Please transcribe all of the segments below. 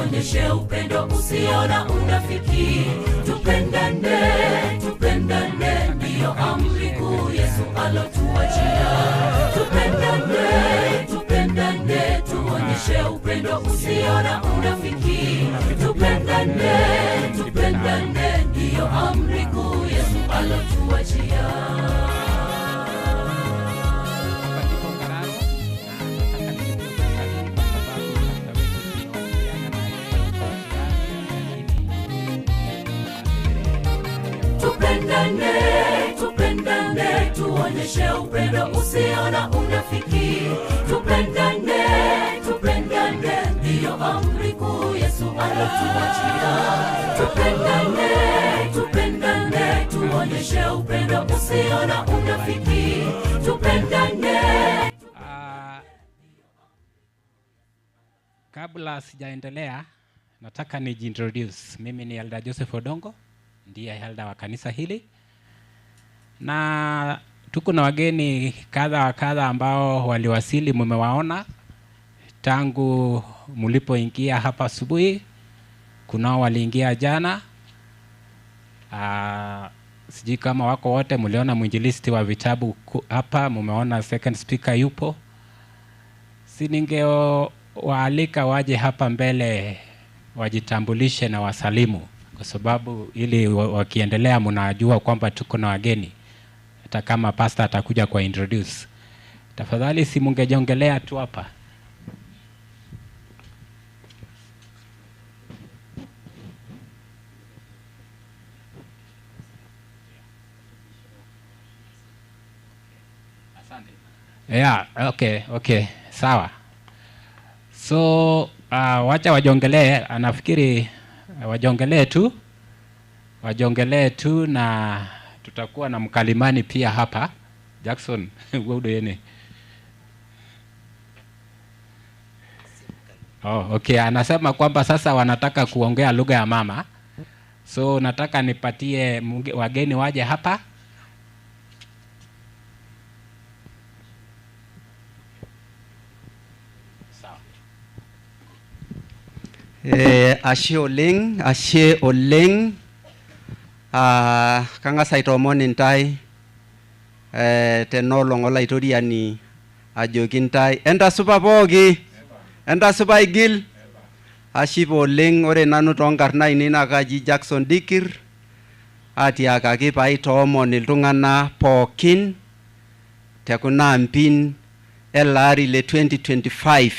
tuonyeshe upendo usio na unafiki. Tupendane, tupendane, ndiyo amri kuu Yesu alotuachia. Tupendane, tupendane, tuonyeshe upendo usio na unafiki. Tupendane, tupendane, ndiyo amri kuu Yesu alotuachia. Tupendane, tupendane, tuonyeshe upendo usio na unafiki. Tupendane, tupendane, ndiyo amri kuu Yesu alotuachia. Tupendane, tupendane, tuonyeshe upendo usio na unafiki. Tupendane. Kabla sijaendelea, nataka nijiintroduce. Mimi ni Elder Joseph Odongo, ndiye elder wa kanisa hili. Na tuko na wageni kadha wa kadha ambao waliwasili, mmewaona tangu mlipoingia hapa asubuhi. Kunao waliingia jana. Sijui kama wako wote. Mliona mwinjilisti wa vitabu hapa, mmeona second speaker yupo. Waalika waje hapa mbele wajitambulishe na wasalimu, kwa sababu ili wakiendelea mnajua kwamba tuko na wageni, hata kama pastor atakuja kwa introduce. Tafadhali si mungejongelea tu hapa. Asante. Yeah, okay, sawa. So wacha wajongelee, anafikiri wajongelee tu, na tutakuwa na mkalimani pia hapa. Jackson, wewe yene. Okay, anasema kwamba sasa wanataka kuongea lugha ya mama. So nataka nipatie wageni waje hapa. Ashe oleng kangasa itomoni ntai tenolong olaitoriani ajoki ntai entasupa pooki, entasupa igil. Ashipa oleng, ore nanu tonkarn ainei naa kaji Jackson Dikir, atiakaki paitoomon iltung'anak pookin tekuna ampin ele ari le 2025.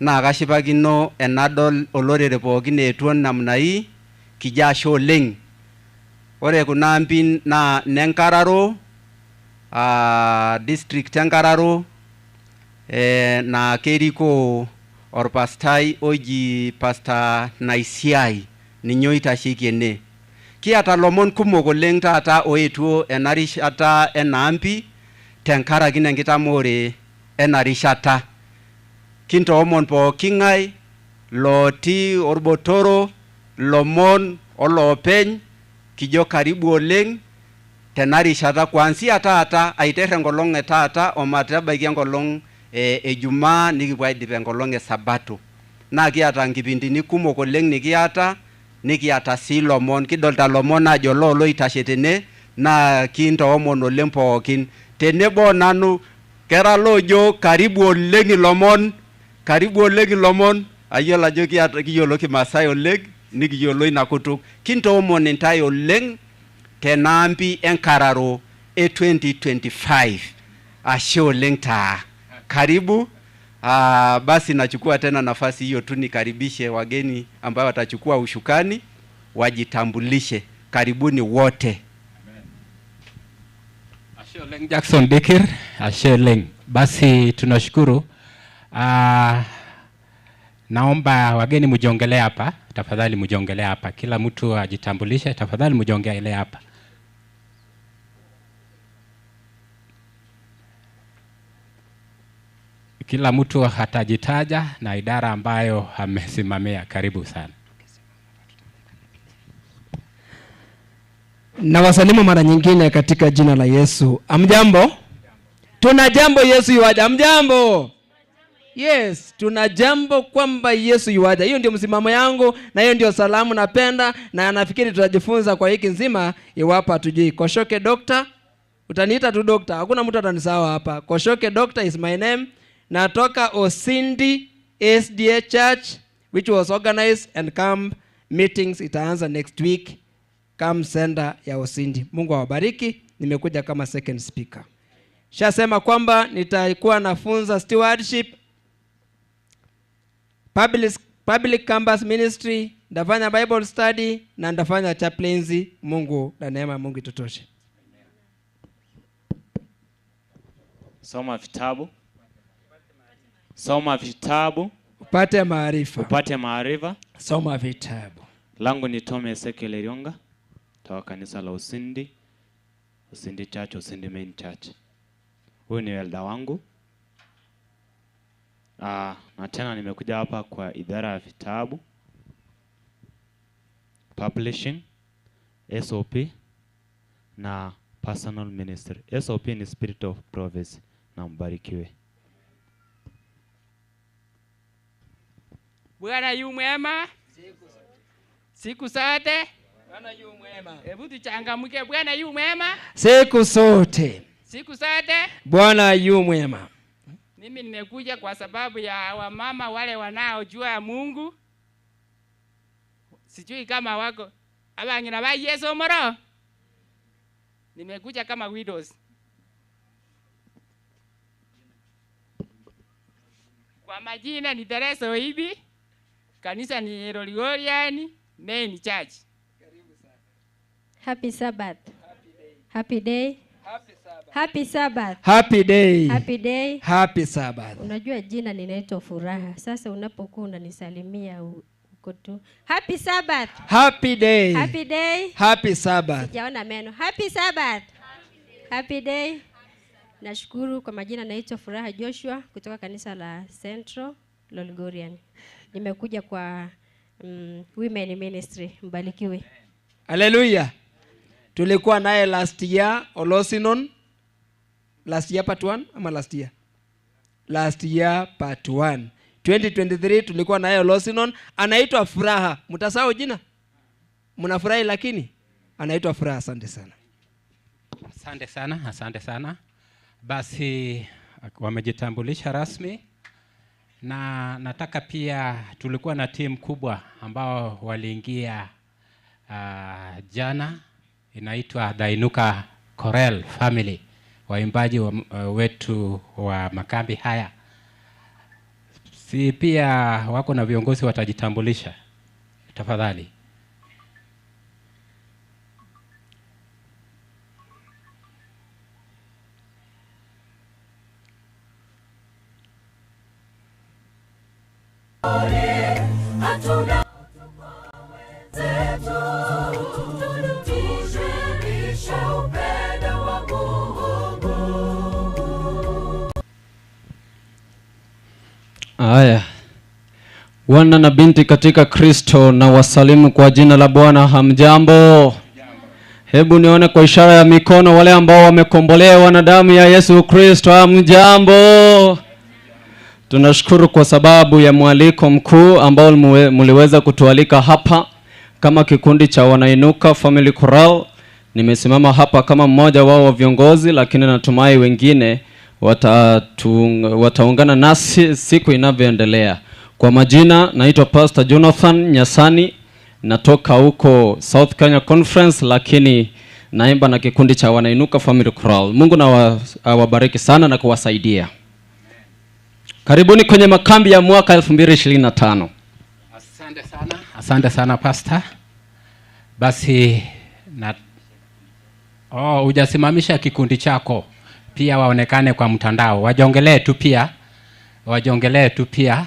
Naa kashipakino enadol olorere pookin eetuo namna hii, kijo ashe oleng. Ore kuna ampin naa nenkararo, district enkararo, na keriko orpastai oji Pastor Naisiai, ninye oitasheki ene. Kiata lomon kumok oleng taata oetuo enarishata enaampi tenkaraki nenkitamore enarishata. Kintoomon pooking'ae, looti orbotoro, lomon oloopeny, kijo karibu oleng tenarishata kuanzia taata aiter enkolong taata omatabaiki enkolong Ejumaa nikipuo aidip enkolong Sabato. Naa kiata nkipindini kumok oleng nikiata sii lomon, kidolta lomon ajo loitashe tene, naa kintoomon oleng pookin. Tenebo nanu kera loojo karibu oleng ilomon, karibu oleng ilomon. Ayiolo ajo kiyiolo Kimasai oleng, nikiyiolo ina kutuk. Kintoomon intai oleng tenaampi enkararo 2025. Ashe oleng taa. Karibu. Basi nachukua tena nafasi hiyo tu nikaribishe wageni ambao watachukua ushukani, wajitambulishe. Karibuni wote. Amen. Ashe oleng Jackson Dikir, ashe oleng. Basi tunashukuru. Naomba wageni mjongelee hapa, tafadhali mjongelee hapa. Kila mtu ajitambulishe, tafadhali mjongelee hapa. Kila mtu atajitaja na idara ambayo amesimamia. Karibu sana. Na wasalimu mara nyingine katika jina la Yesu. Amjambo? Tuna jambo Yesu yuaja. Amjambo? Yes, tuna jambo kwamba Yesu yuaja. Hiyo ndio msimamo yangu na hiyo ndio salamu napenda, na nafikiri tutajifunza kwa wiki nzima iwapo hatujui. Koshoke Doctor, utaniita tu doctor. Hakuna mtu atanisahau hapa. Koshoke Doctor is my name. Natoka Osindi SDA Church which was organized and camp meetings itaanza next week. Camp center ya Osindi. Mungu awabariki. Nimekuja kama second speaker. Shasema kwamba nitakuwa nafunza stewardship, public campus ministry, ndafanya Bible study na ndafanya chaplaincy. Mungu na neema Mungu itutoshe. Soma vitabu. Soma vitabu. Upate maarifa. Upate maarifa. Soma vitabu. Langu ni Tom Ezekiel Erionga. Toka kanisa la Osindi. Osindi Church, Osindi Main Church. Huyu ni elder wangu. Na tena nimekuja hapa kwa idara ya vitabu, publishing, SOP na personal ministry. SOP ni Spirit of Prophecy. Na mbarikiwe. Bwana yu mwema. Siku zote. Bwana yu mwema. Hebu tuchangamke. Bwana yu mwema. Siku zote. Siku zote. Bwana yu mwema. Mimi nimekuja kwa sababu ya wamama wale wanaojua Mungu. Sijui kama wako abangina ba Yesu moro. Nimekuja kama widows. Kwa majina ni Teresa Oibi. Kanisa ni Roligorian Main Church. Happy Sabbath. Happy day. Happy Sabbath. Happy day. Happy day. Happy Sabbath. Unajua jina ninaitwa Furaha. Sasa unapokuwa unanisalimia uko tu. Happy Sabbath. Happy day. Happy day. Happy Sabbath. Sijaona meno. Happy Sabbath. Happy day. Nashukuru. Kwa majina naitwa Furaha Joshua kutoka kanisa la Central Lolgorian. Nimekuja kwa women ministry. Mbarikiwe. Hallelujah. Tulikuwa naye last year Olosinon. Last year part 1 ama last year? Last year part 1. 2023 tulikuwa naye Olosinon. Anaitwa Furaha. Mtasahau jina? Mnafurahi lakini anaitwa Furaha. Asante sana. Asante sana, asante sana. Basi wamejitambulisha rasmi, na nataka pia tulikuwa na timu kubwa ambao waliingia jana, inaitwa The Inuka Chorale Family, waimbaji wetu wa makambi haya. Si pia wako na viongozi watajitambulisha, tafadhali. Hatuna upendo wa Mungu. Haya. Wana na binti katika Kristo na wasalimu kwa jina la Bwana. Hamjambo? Hebu nione kwa ishara ya mikono wale ambao wamekombolewa na damu ya Yesu Kristo. Hamjambo? Tunashukuru kwa sababu ya mwaliko mkuu ambao mliweza kutualika hapa kama kikundi cha Wanainuka Family Chorale. Nimesimama hapa kama mmoja wao wa viongozi, lakini natumai wengine wataungana nasi siku inavyoendelea. Kwa majina naitwa Pastor Jonathan Nyasani, natoka huko South Kenya Conference, lakini naimba na kikundi cha Wanainuka Family Chorale. Mungu na awabariki sana na kuwasaidia. Karibuni kwenye makambi ya mwaka 2025. Asante sana. Asante sana Pastor. Basi hujasimamisha kikundi chako pia waonekane kwa mtandao. Wajongelee tu pia. Wajongelee tu pia.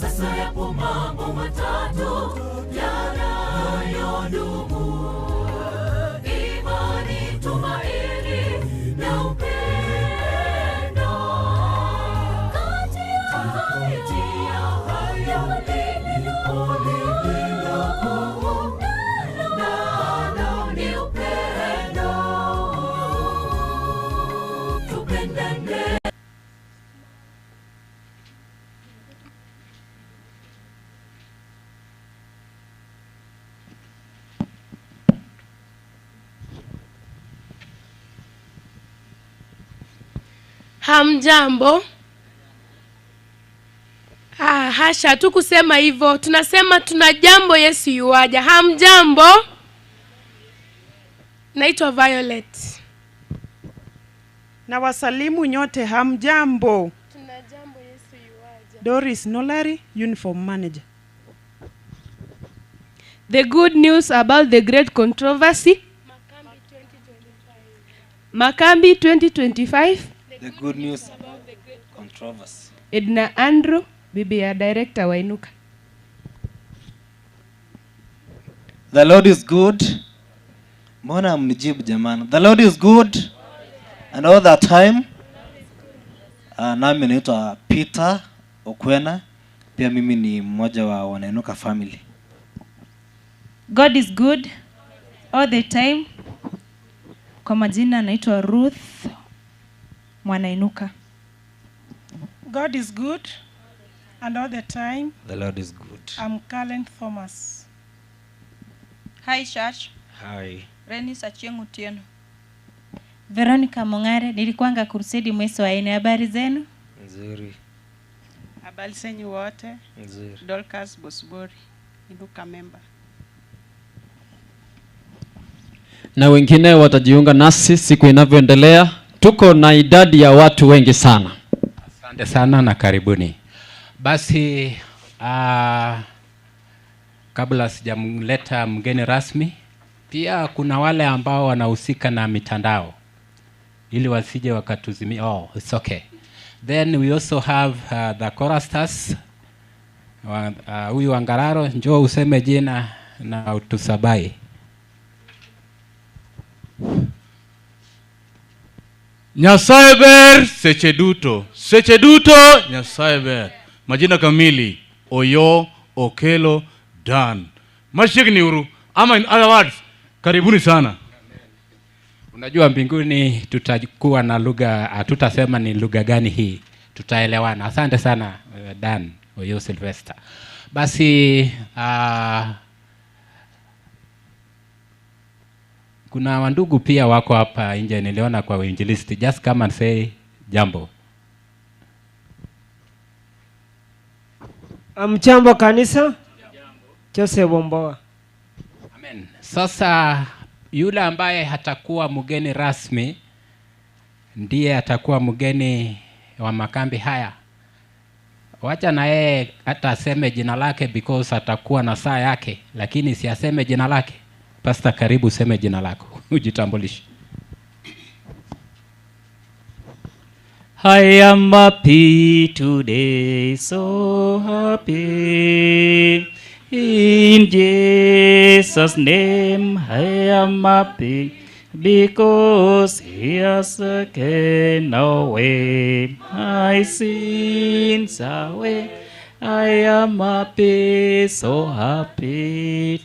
Sasa yapo mambo matatu yanayodumu: imani, tumaini na upendo. Hamjambo. Hasha, tu kusema hivyo. Tunasema tuna jambo, Yesu yuaja. Hamjambo. Naitwa Violet. Na wasalimu nyote, hamjambo. Tuna jambo, Yesu yuaja. Doris Nolari, uniform manager. The good news about the great controversy. Makambi 2025. The good news about the great controversy. Edna Andrew, bibi ya director wa Inuka. The Lord is good. Mbona mnijibu jamani? The Lord is good. And all that time. Nami naitwa Peter Okwena. Pia mimi ni mmoja wa Wanainuka family. God is good all the time. Kwa majina naitwa Ruth Mwanainuka. God is good and all the time. The Lord is good. I'm Karen Thomas. Hi church. Hi. Reni Sachieng Utieno. Veronica Mongare, nilikuanga crusade mwezi wa 4. Habari zenu? Nzuri. Habari zenyu wote. Nzuri. Dorcas Bosbori, Inuka member. Na wengine watajiunga nasi siku inavyoendelea. Tuko na idadi ya watu wengi sana. Asante sana na karibuni. Basi kabla sijamleta mgeni rasmi, pia kuna wale ambao wanahusika na mitandao ili wasije wakatuzimia. Oh, it's okay. Then we also have the choristers. Huyu Wangararo, njoo useme jina na utusabai. Nyasaye ber seche duto. Seche duto Nyasaye ber. Majina kamili Oyo Okelo Dan. Mashigni uru. Ama in other words, karibuni sana. Unajua mbinguni tutakuwa na lugha, hatutasema ni lugha gani hii. Tutaelewana. Asante sana Dan Oyo Sylvester. Basi kuna wandugu pia wako hapa nje, niliona kwa uinjilisti. Just come and say jambo. Mchambo kanisa? Jose Bomboa. Amen. Sasa yule ambaye hatakuwa mgeni rasmi ndiye atakuwa mgeni wa makambi haya. Wacha na yeye hata aseme jina lake because atakuwa na saa yake, lakini si aseme jina lake. Pastor, karibu seme jina lako. Ujitambulishe. I am happy today, so happy. In Jesus' name I am happy, because He has taken away my sins away. I am happy, so happy.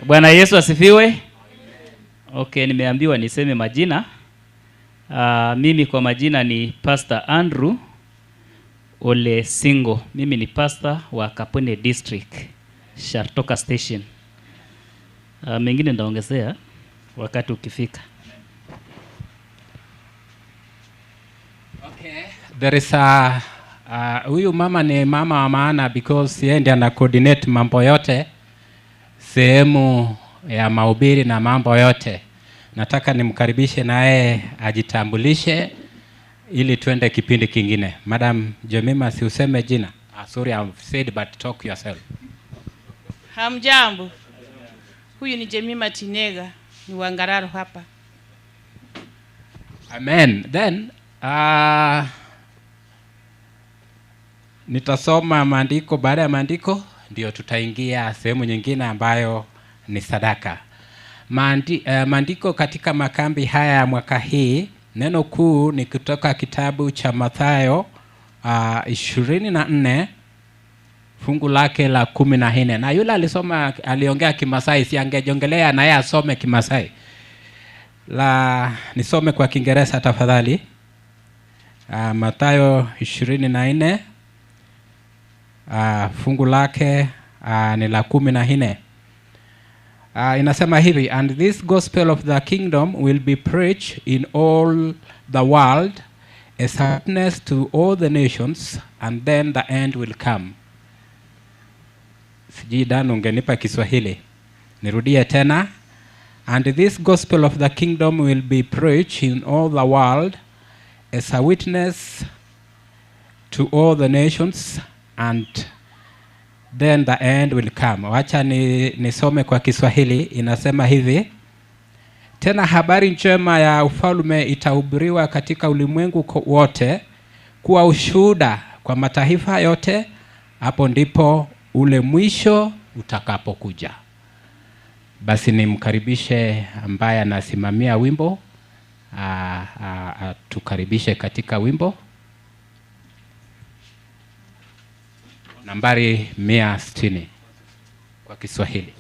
Bwana Yesu asifiwe. Okay, nimeambiwa niseme majina. Mimi kwa majina ni Pastor Andrew Ole Singo. Mimi ni pastor wa Kapone District, Shartoka Station. Mengine ndaongezea wakati ukifika. Okay. There is huyu mama ni mama wa maana because yeye ndiye ana coordinate mambo yote, sehemu ya mahubiri na mambo yote. Nataka nimkaribishe naye ajitambulishe ili tuende kipindi kingine. Madam Jemima, si useme jina. Sorry, I've said but talk yourself. Hamjambo. Huyu ni Jemima Tinega, ni Wangararo hapa. Amen. Then nitasoma maandiko. Baada ya maandiko ndio tutaingia sehemu nyingine ambayo ni sadaka. Maandiko katika makambi haya ya mwaka hii, neno kuu ni kutoka kitabu cha Mathayo 24 fungu lake la 14. Na yule aliongea Kimasai, si angejongelea na yeye asome Kimasai. Nisome kwa Kiingereza tafadhali. Mathayo 24 fungu lake ni la 14. Inasema hivi, and this gospel of the kingdom will be preached in all the world as a witness to all the nations, and then the end will come. Sijui Dan ungenipa Kiswahili. Nirudie tena. And this gospel of the kingdom will be preached in all the world as a witness to all the nations, and then the end will come. Wacha nisome kwa Kiswahili. Inasema hivi, tena habari njema ya ufalme itahubiriwa katika ulimwengu wote kuwa ushuhuda kwa mataifa yote, hapo ndipo ule mwisho utakapokuja. Basi nimkaribishe ambaye anasimamia wimbo tukaribishe katika wimbo nambari 160 kwa Kiswahili.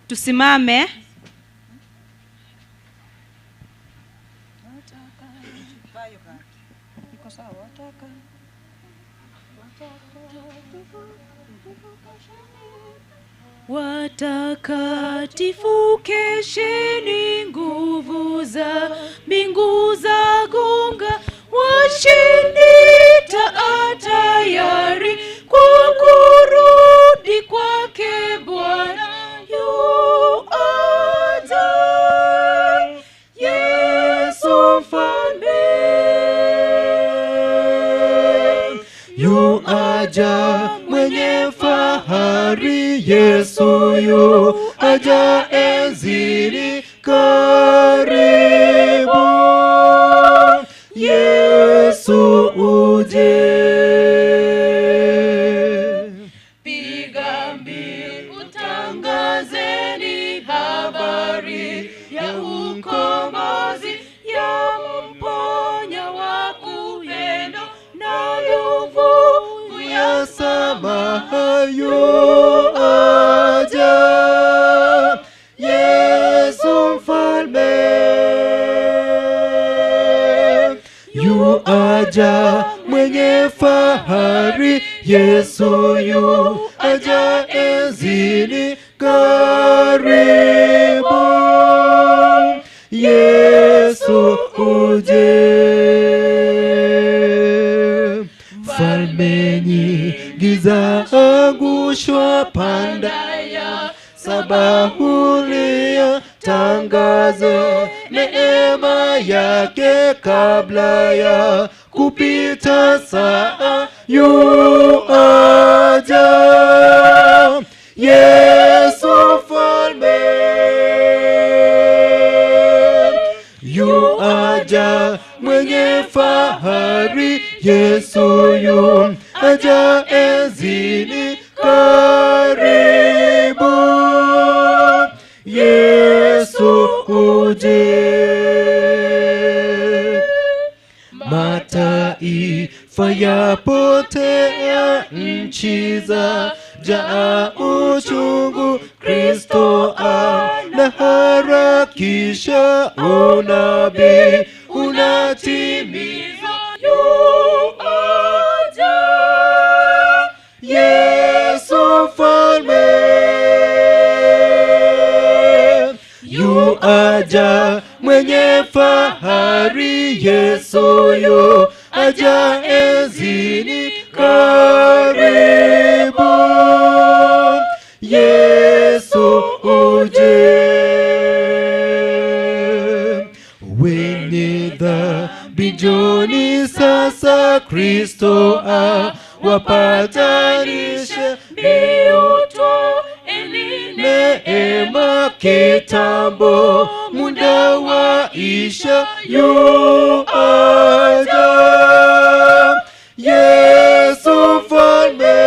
Tusimame. Watakatifu kesheni, nguvu za mbingu za gonga, washindi taa tayari kwa kurudi kwake Bwana yu aja. Yesu mfalme yu aja mwenye fahari, Yesu yu aja enzini karibu. Yesu uje. Piga mbiu tangazeni habari ya ukombozi, ya mponya wa upendo na nguvu ya samaha yu aja. Yesu mfalme yu aja mwenye fahari, Yesu yu aja enzini karibu. Yesu uje. Falme nyingi zaangushwa, panda ya sabahulia, tangaza neema yake kabla ya kupita saa yu aja. Yesu mfalme yu aja mwenye fahari, Yesu yu aja enzini karibu. Yesu uje. Mataifa yapotea, nchi za jaa uchungu, Kristo anaharakisha, unabii unatimizwa, yu aja. Yesu mfalme yu aja mwenye fahari, Yesu yu aja enzini karibu. Yesu uje. Wenye dhambi njoni sasa, Kristo awapatanisha, mbiu twaeni neema kitambo, muda waisha, yu aja. Yesu mfalme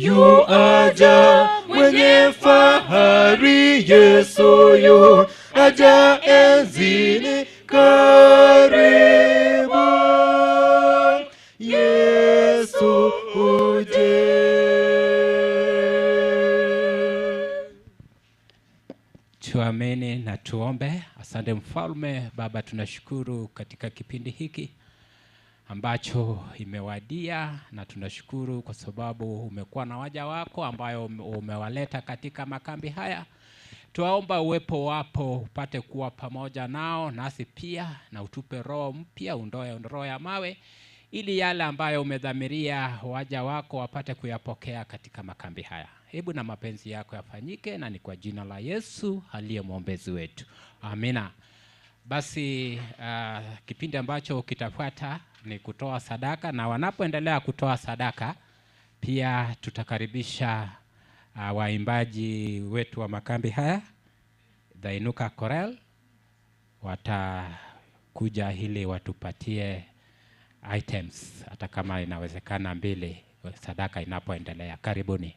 yu aja, mwenye fahari Yesu yu aja enzini karibu. Yesu uje. Tuamini na tuombe. Asante Mfalme. Baba, tunashukuru katika kipindi hiki ambacho imewadia, na tunashukuru kwa sababu umekuwa na waja wako ambayo umewaleta katika makambi haya. Tuwaomba uwepo wapo upate kuwa pamoja nao nasi pia, na utupe roho mpya, undoe roho ya mawe, ili yale ambayo umedhamiria waja wako wapate kuyapokea katika makambi haya. Hebu na mapenzi yako yafanyike, na ni kwa jina la Yesu aliye mwombezi wetu. Amina. Basi kipindi ambacho kitafuata ni kutoa sadaka, na wanapoendelea kutoa sadaka pia tutakaribisha waimbaji wetu wa makambi haya, The Inuka Chorale, watakuja ili watupatie items hata kama inawezekana mbili sadaka inapoendelea. Karibuni.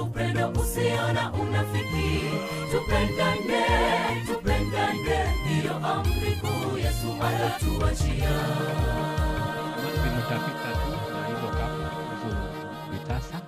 Upendo usiona unafiki, tupendane, tupendane, ndiyo amri kuu Yesu alatuachia. Mtapita tu na hizo kapu hizo vitasa.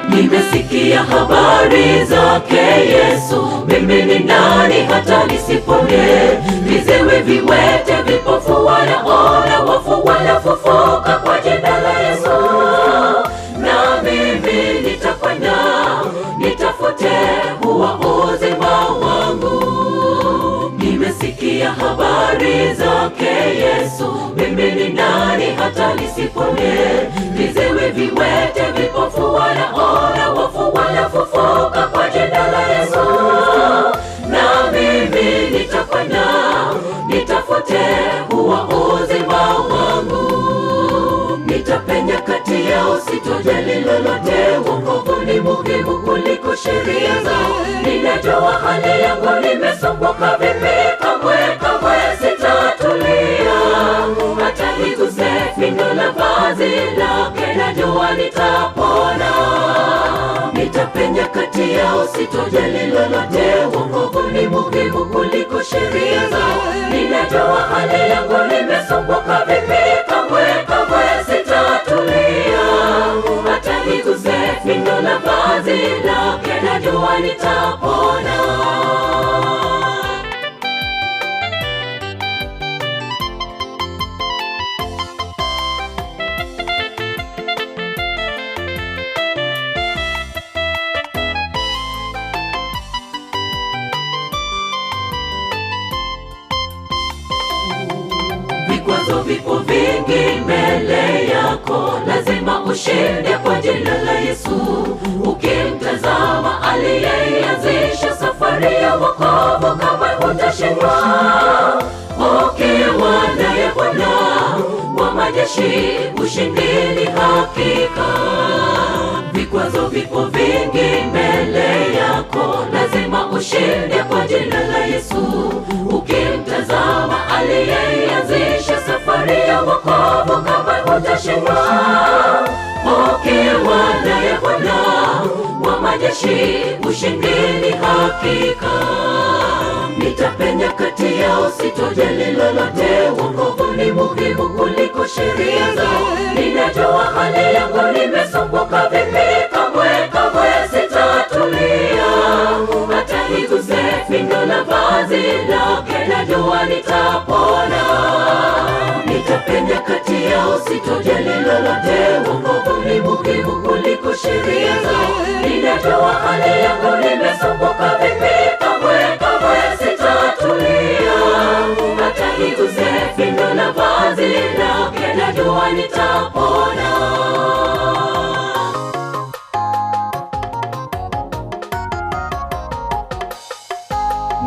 Nimesikia habari zake Yesu, mimi ni nani hata nisipone? Viziwi, viwete, vipofu wanaona, wafu wanafufuka kwa jina la Yesu. Na mimi nitakwenda, nitafute huwa uzima wangu. Nimesikia habari zake Yesu, mimi ni nani hata nisipone? Viziwi, viwete, vipofu wanaona, wafu wanafufuka kwa jina la Yesu. Na mimi nitakwenda, nitafute huwa uzima wangu. Nitapenya kati yao, sitojali lolote. Wokovu ni muhimu kuliko sheria zao. Ninajua hali yangu, nimesumbuka vipi, kamwe sitatulia. Hata niguse pindo la vazi lake, najua nitapona. Nitapenya kati yao, sitojali lolote. Wokovu ni muhimu kuliko sheria zao. Ninajua hali yangu, nimesumbuka vipi, kamwe sitatulia. Hata niguse pindo la vazi lake, najua nitapona. Vikwazo vipo vingi mbele yako, lazima ushinde kwa jina la Yesu. Ukimtazama aliyeianzisha safari ya wokovu, kamwe hutashindwa. Ukiwa naye Bwana wa majeshi, ushindi ni hakika. Vikwazo vipo vingi mbele yako, lazima ushinde kwa jina la Yesu. safari ya wokovu kamwe hutashindwa. Ukiwa naye Bwana wa majeshi, ushindi ni hakika. Nitapenya kati yao, sitojali lolote. Wokovu ni muhimu kuliko sheria zao. Ninajua hali yangu, nimesumbuka vipi, kamwe sitatulia. Hata niguse pindo la vazi lake, najua nitapona. Nitapenya kati yao, sitojali lolote. Wokovu ni muhimu kuliko sheria zao. Ninajua hali yangu, nimesumbuka vipi, kamwe sitatulia. Hata niguse pindo la vazi lake, najua nitapona.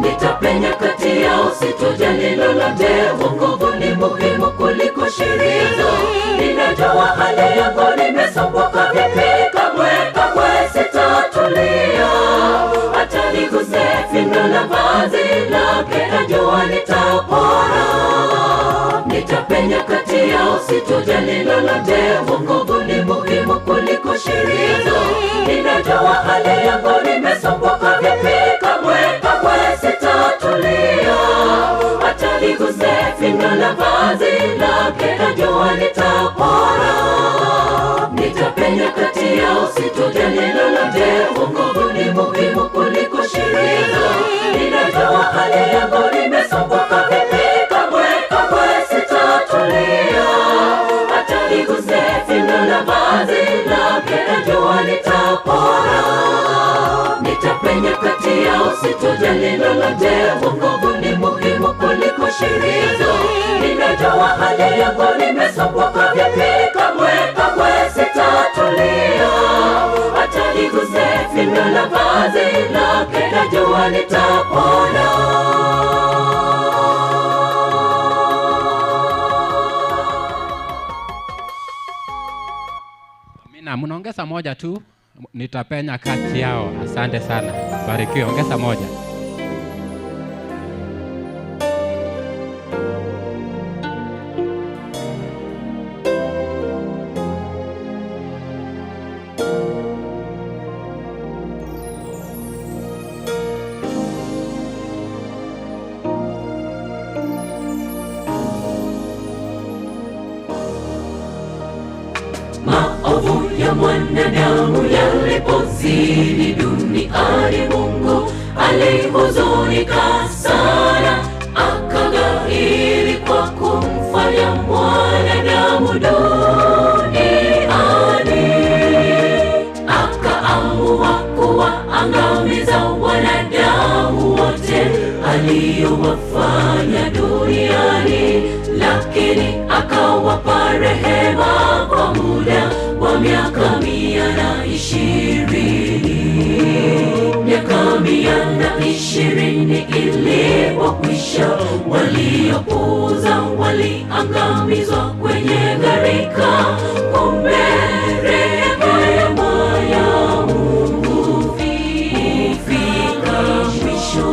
Nitapenya kati yao, sitojali lolote. Wokovu ni muhimu kuliko sheria zao. Ninajua hali yangu, nimesumbuka vipi, kamwe sitatulia. Hata niguse pindo la vazi lake, najua nitapona. Nitapenya kati yao, sitojali lolote. Wokovu ni muhimu kuliko sheria zao. Ninajua hali yangu, nimesumbuka vipi, kamwe sitatulia. Hata niguse pindo la vazi lake, najua nitapona. Nitapenya kati yao, sitojali lolote. Wokovu ni muhimu kuliko sheria zao. Ninajua hali yangu, nimesumbuka vipi, kamwe sitatulia. Hata niguse pindo la vazi lake, najua nitapona. Nitapenya kati yao, sitojali lolote. Wokovu ni muhimu kuliko sheria zao. Ninajua hali yangu, nimesumbuka vipi, kamwe sitatulia. Hata niguse pindo la vazi lake, najua nitapona. Amina, mnaongeza moja tu. Nitapenya kati yao. Asante sana, barikiwe. Ongeza moja. Maovu ya mwanadamu yalipozidi duniani, Mungu alihuzunika sana, akaghairi kwa kumfanya mwanadamu duniani. Akaamua kuwaangamiza wanadamu wote aliyowafanya duniani, lakini akawapa rehema kwa muda wa miaka 120. Miaka 120 ilipokwisha, waliopuuza waliangamizwa kwenye gharika. Kumbe rehema ya Mungu hufika mwisho.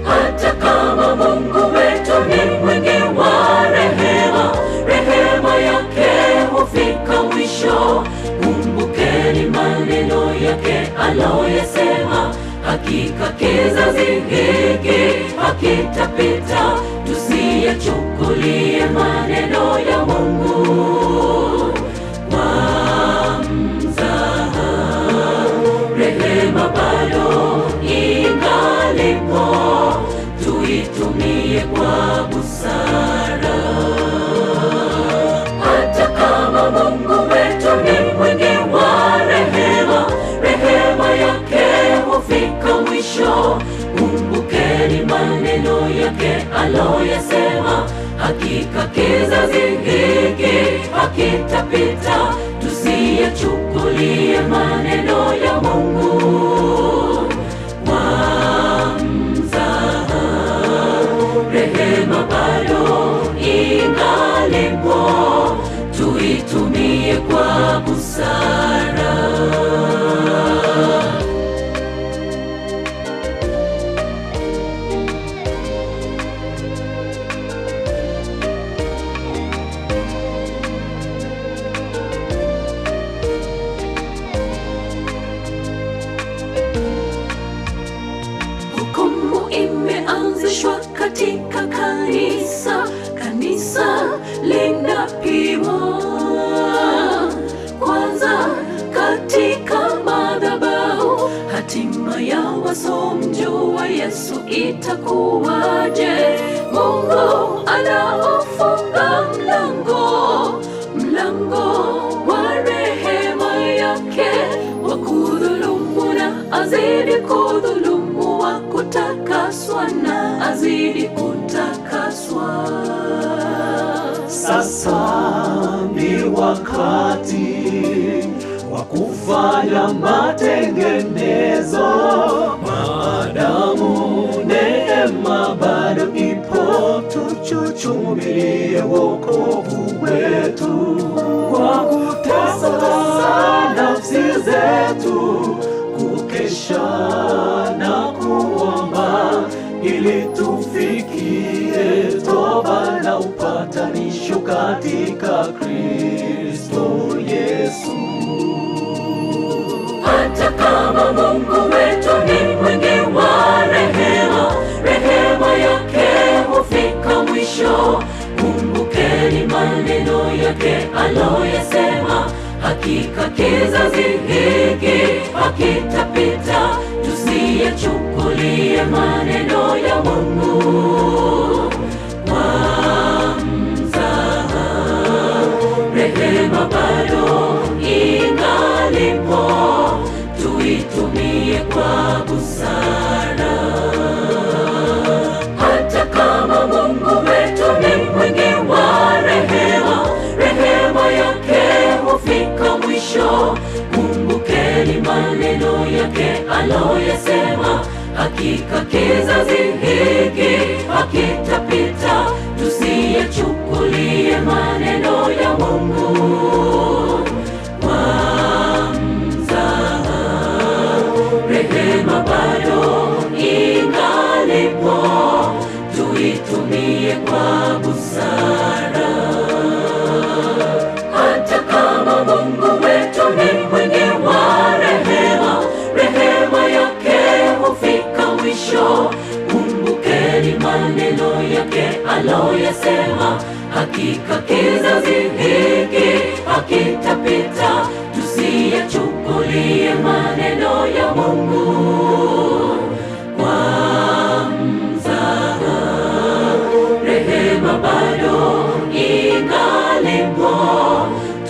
Hata kama Mungu wetu ni mwingi wa rehema, rehema yake hufika mwisho. Kumbukeni maneno yake aloyasema, hakika kizazi hiki hakitapita. Tusiyachukulie maneno ya Mungu kwa mzaha. Rehema bado ingalipo, tuitumie kwa busara. Hata kama Mungu wetu ni mwingi wa rehema, rehema yake hufika mwisho. Kumbukeni maneno yake aloyasema, hakika kizazi hiki hakitapita. Tusiyachukulie maneno ya Mungu kwa mzaha. Rehema bado ingalipo, tuitumie kwa busara. itakuwaje? Mungu anaofunga mlango wa rehema yake, wa kudhulumu na azidi kudhulumu, wa kutakaswa na azidi kutakaswa. Sasa ni wakati wa kufanya matengenezo, maadamu neema bado ipo, tuchuchumilie wokovu wetu kwa kutesa nafsi zetu, kukesha na kuomba ili tufikie toba na upatanisho katika Kristo Yesu. Hata kama Mungu wetu ni mwingi wa rehema, rehema yake hufika mwisho. Kumbukeni maneno yake aloyasema, hakika kizazi hiki hakitapita. Tusiyachukulie maneno ya Mungu kwa mzaha. Rehema bado ingalipo, tuitumie kwa busara. Hata kama Mungu wetu ni mwingi wa rehema, rehema yake hufika mwisho. Kumbukeni maneno yake aloyasema, hakika kizazi hiki hakitapita. Tusiyachukulie maneno ya Mungu kwa mzaha. Rehema bado ingalipo, tuitumie kwa busara. Hata kama Mungu wetu ni mwingi wa rehema, rehema yake hufika mwisho. Kumbukeni maneno yake aloyasema, hakika kizazi hiki hakitapita. Tusiyachukulie maneno ya Mungu kwa mzaha. Rehema bado ingalipo,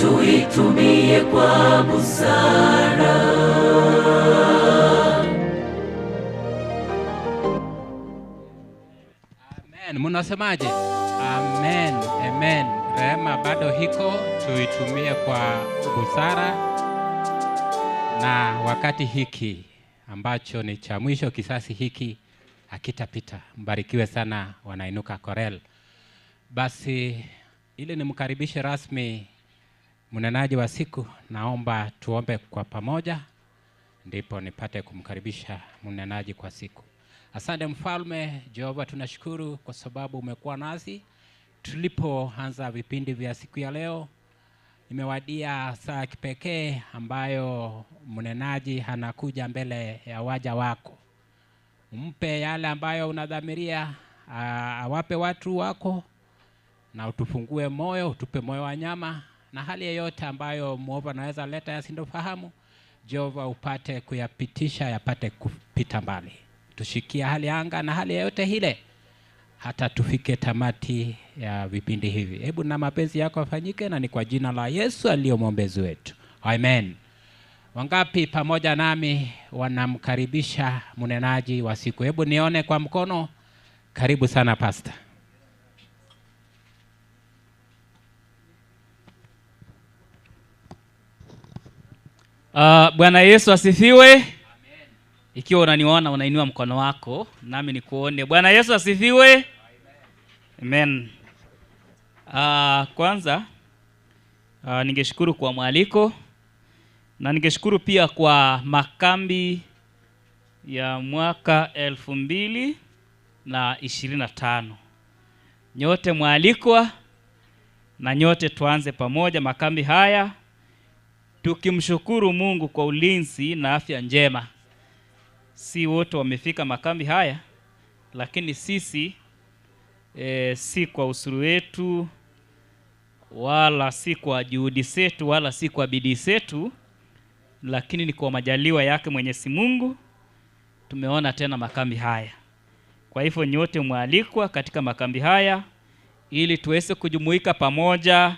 tuitumie kwa busara. Amen. Munasemaje? Amen. Amen. Rehema bado hiko, tuitumie kwa busara. Na wakati hiki ambacho ni cha mwisho, kisasi hiki hakitapita. Mbarikiwe sana wanainuka Korel. Basi ili nimkaribishe rasmi mnenaji wa siku, naomba tuombe kwa pamoja ndipo nipate kumkaribisha mnenaji kwa siku. Asante Mfalme Jehova, tunashukuru kwa sababu umekuwa nasi tulipoanza vipindi vya siku ya leo. Imewadia saa kipekee ambayo mnenaji anakuja mbele ya waja wako. Umpe yale ambayo unadhamiria awape watu wako, na utufungue moyo, utupe moyo wa nyama, na hali yoyote ambayo mwovu anaweza leta yasindofahamu, Jehova upate kuyapitisha, yapate kupita mbali. Tushikia hali anga na hali yote hile hata tufike tamati ya vipindi hivi. Hebu na mapenzi yako afanyike, na ni kwa jina la Yesu aliye mwombezi wetu. Amen. Wangapi pamoja nami wanamkaribisha mnenaji wa siku? Hebu nione kwa mkono. Karibu sana Pastor. Bwana Yesu asifiwe. Amen. Ikiwa unaniona unainua mkono wako nami nikuone. Bwana Yesu asifiwe. Amen. Kwanza ningeshukuru kwa mwaliko, na ningeshukuru pia kwa makambi ya mwaka 2025. Nyote mwalikwa na nyote tuanze pamoja makambi haya tukimshukuru Mungu kwa ulinzi na afya njema. Si wote wamefika makambi haya, lakini sisi si kwa usuru wetu, wala si kwa juhudi zetu, wala si kwa bidii zetu, lakini ni kwa majaliwa yake Mwenyezi Mungu tumeona tena makambi haya. Kwa hivyo nyote mwalikwa katika makambi haya ili tuweze kujumuika pamoja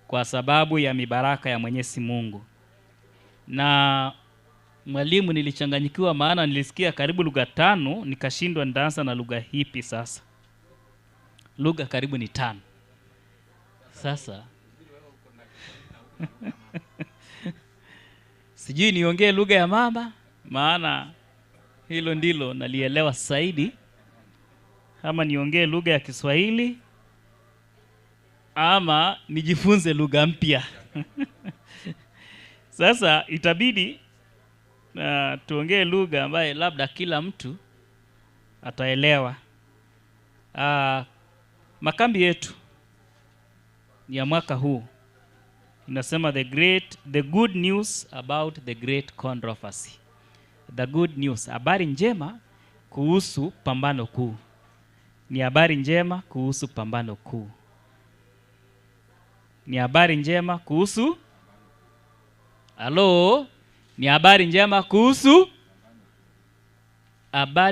kwa sababu ya mibaraka ya Mwenyezi Mungu. Na mwalimu, nilichanganyikiwa maana nilisikia karibu lugha 5 nikashindwa ndaanza na lugha hipi sasa. Lugha karibu ni 5. Sasa sijui niongee lugha ya mama, maana hilo ndilo nalielewa zaidi, ama niongee lugha ya Kiswahili ama nijifunze lugha mpya. Sasa itabidi tuongee lugha ambaye labda kila mtu ataelewa. Makambi yetu ya mwaka huu inasema the good news about the great controversy. The good news, habari njema kuhusu pambano kuu. Ni habari njema kuhusu pambano kuu. Ni habari njema kuhusu ni habari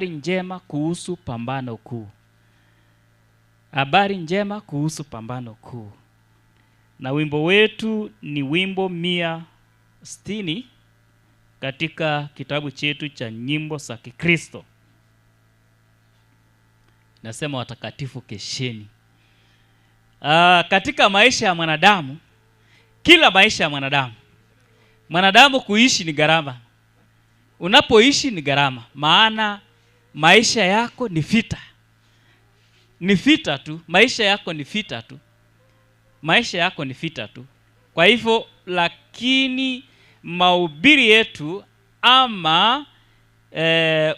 njema kuhusu pambano kuu. Habari njema kuhusu pambano kuu. Na wimbo wetu ni wimbo 160 katika kitabu chetu cha nyimbo za Kikristo. Nasema watakatifu kesheni. Katika maisha ya mwanadamu, kila maisha ya mwanadamu kuishi ni gharama. Unapoishi ni gharama, maana maisha yako ni vita. Ni vita tu, maisha yako ni vita tu. Maisha yako ni vita tu. Kwa hivyo, lakini mahubiri yetu ama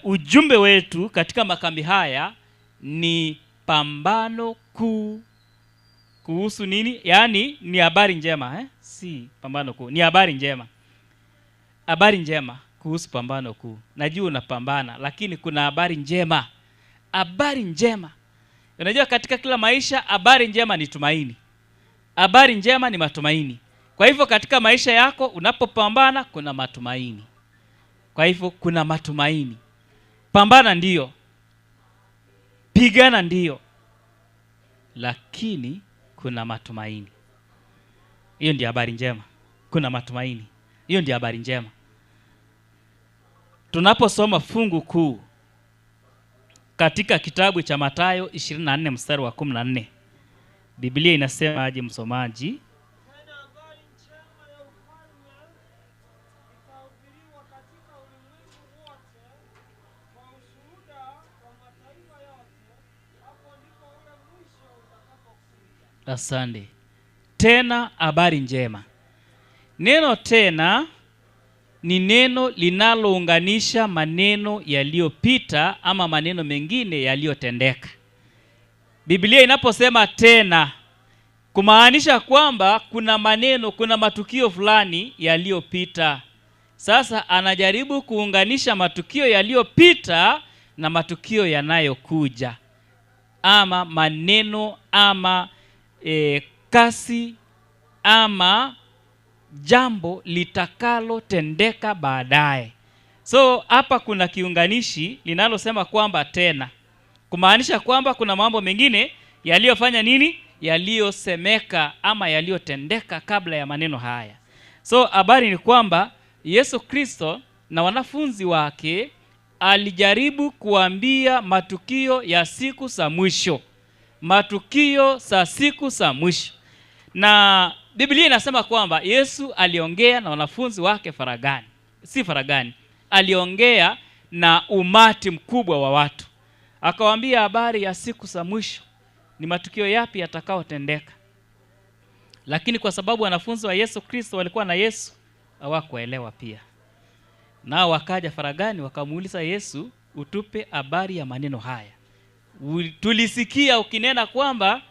ujumbe wetu katika makambi haya ni pambano kuu. Kuhusu nini? Yaani ni habari njema, si pambano kuu. Ni habari njema. Habari njema kuhusu pambano kuu. Najua unapambana, lakini kuna habari njema. Habari njema. Unajua katika kila maisha habari njema ni tumaini. Habari njema ni matumaini. Kwa hivyo katika maisha yako unapopambana kuna matumaini. Kwa hivyo kuna matumaini. Pambana ndiyo. Pigana ndiyo. Lakini kuna matumaini. Hiyo ndio habari njema. Kuna matumaini. Hiyo ndio habari njema. Tunaposoma fungu kuu katika kitabu cha Mathayo 24 mstari wa 14. Biblia inasema aje msomaji? Asante. Tena habari njema. Neno tena ni neno linalounganisha maneno yaliyopita ama maneno mengine yaliyotendeka. Biblia inaposema tena kumaanisha kwamba kuna maneno, kuna matukio fulani yaliyopita. Sasa anajaribu kuunganisha matukio yaliyopita na matukio yanayokuja. Ama maneno ama kasi ama jambo litakalo tendeka baadaye. So hapa kuna kiunganishi linalosema kwamba tena, kumaanisha kwamba kuna mambo mengine yaliyofanya nini? Yaliyosemeka ama yaliyotendeka kabla ya maneno haya. So habari ni kwamba Yesu Kristo na wanafunzi wake alijaribu kuambia matukio ya siku za mwisho. Matukio za siku za mwisho. Na Biblia inasema kwamba Yesu aliongea na wanafunzi wake faragani. Si faragani. Aliongea na umati mkubwa wa watu. Akawaambia habari ya siku za mwisho. Ni matukio yapi yatakayotendeka. Lakini kwa sababu wanafunzi wa Yesu Kristo walikuwa na Yesu, hawakuelewa pia. Nao wakaja faragani wakamuuliza Yesu, utupe habari ya maneno haya. Tulisikia ukinena kwamba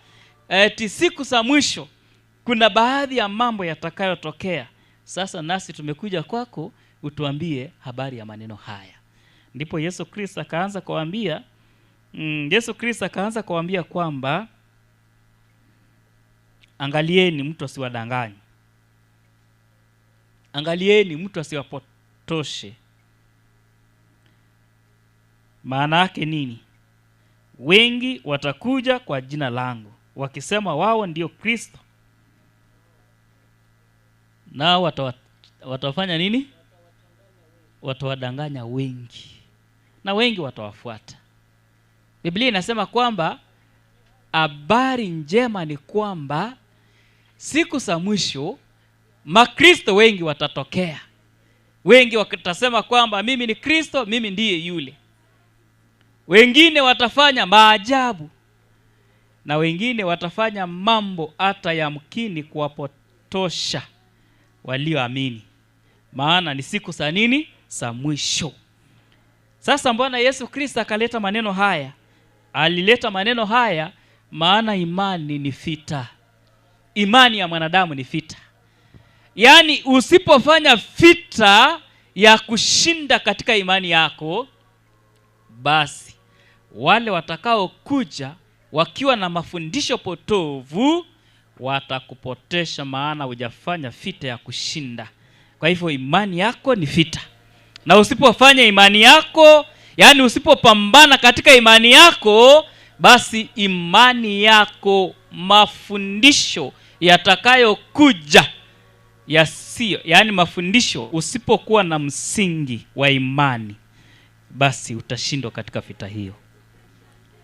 siku za mwisho kuna baadhi ya mambo yatakayotokea. Sasa nasi tumekuja kwako utuambie habari ya maneno haya. Ndipo Yesu Kristo akaanza kuambia kwamba angalieni mtu asiwadanganye. Angalieni mtu asiwapotoshe. Maana yake nini? wengi watakuja kwa jina langu wakisema wao ndio Kristo. Nao watafanya nini? Watawadanganya wengi, na wengi watawafuata. Biblia inasema kwamba habari njema ni kwamba siku za mwisho makristo wengi watatokea. Wengi watasema kwamba mimi ni Kristo, mimi ndiye yule. Wengine watafanya maajabu, na wengine watafanya mambo hata yamkini kuwapotosha walioamini. Maana ni siku za nini? Za mwisho. Sasa mbona Yesu Kristo akaleta maneno haya? Alileta maneno haya maana imani ni vita. Imani ya mwanadamu ni vita. Yaani usipofanya vita ya kushinda katika imani yako, basi wale watakao kuja wakiwa na mafundisho potovu watakupotesha, maana hujafanya vita ya kushinda. Kwa hivyo imani yako ni vita. Na usipofanya imani yako, yani usipopambana katika imani yako, basi imani yako, mafundisho yatakayokuja yasio, yani mafundisho, usipokuwa na msingi wa imani, basi utashindwa katika vita hiyo.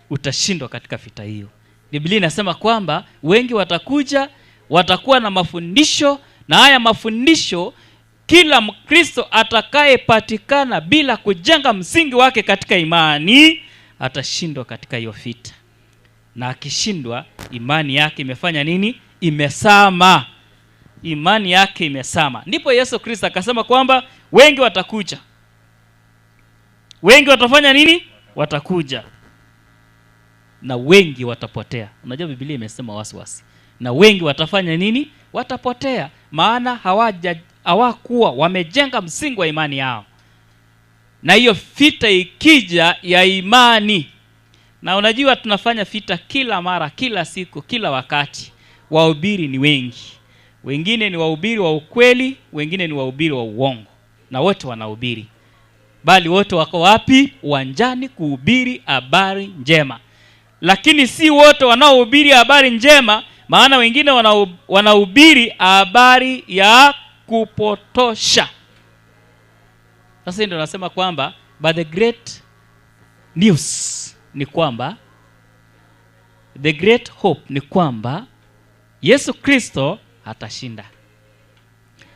Utashindwa katika vita hiyo. Biblia inasema kwamba wengi watakuja, watakuwa na mafundisho, na haya mafundisho kila Mkristo atakayepatikana bila kujenga msingi wake katika imani atashindwa katika hiyo vita. Na akishindwa, imani yake imefanya nini? Imesama. Imani yake imesama. Ndipo Yesu Kristo akasema kwamba wengi watakuja. Wengi watafanya nini? Watakuja. Na wengi watapotea. Unajua Biblia imesema wasiwasi. Na wengi watafanya nini? Watapotea. Maana hawakuwa wamejenga msingi wa imani yao. Na hiyo vita ikija ya imani. Na unajua tunafanya vita kila mara, kila siku, kila wakati. Wahubiri ni wengi. Wengine ni wahubiri wa ukweli, wengine ni wahubiri wa uongo. Na wote wanahubiri. Bali wote wako wapi? Uwanjani kuhubiri habari njema. Lakini si wote wanaohubiri habari njema, maana wengine wanahubiri habari ya kupotosha. Sasa ndio nasema kwamba but the great news ni kwamba, the great hope ni kwamba Yesu Kristo atashinda.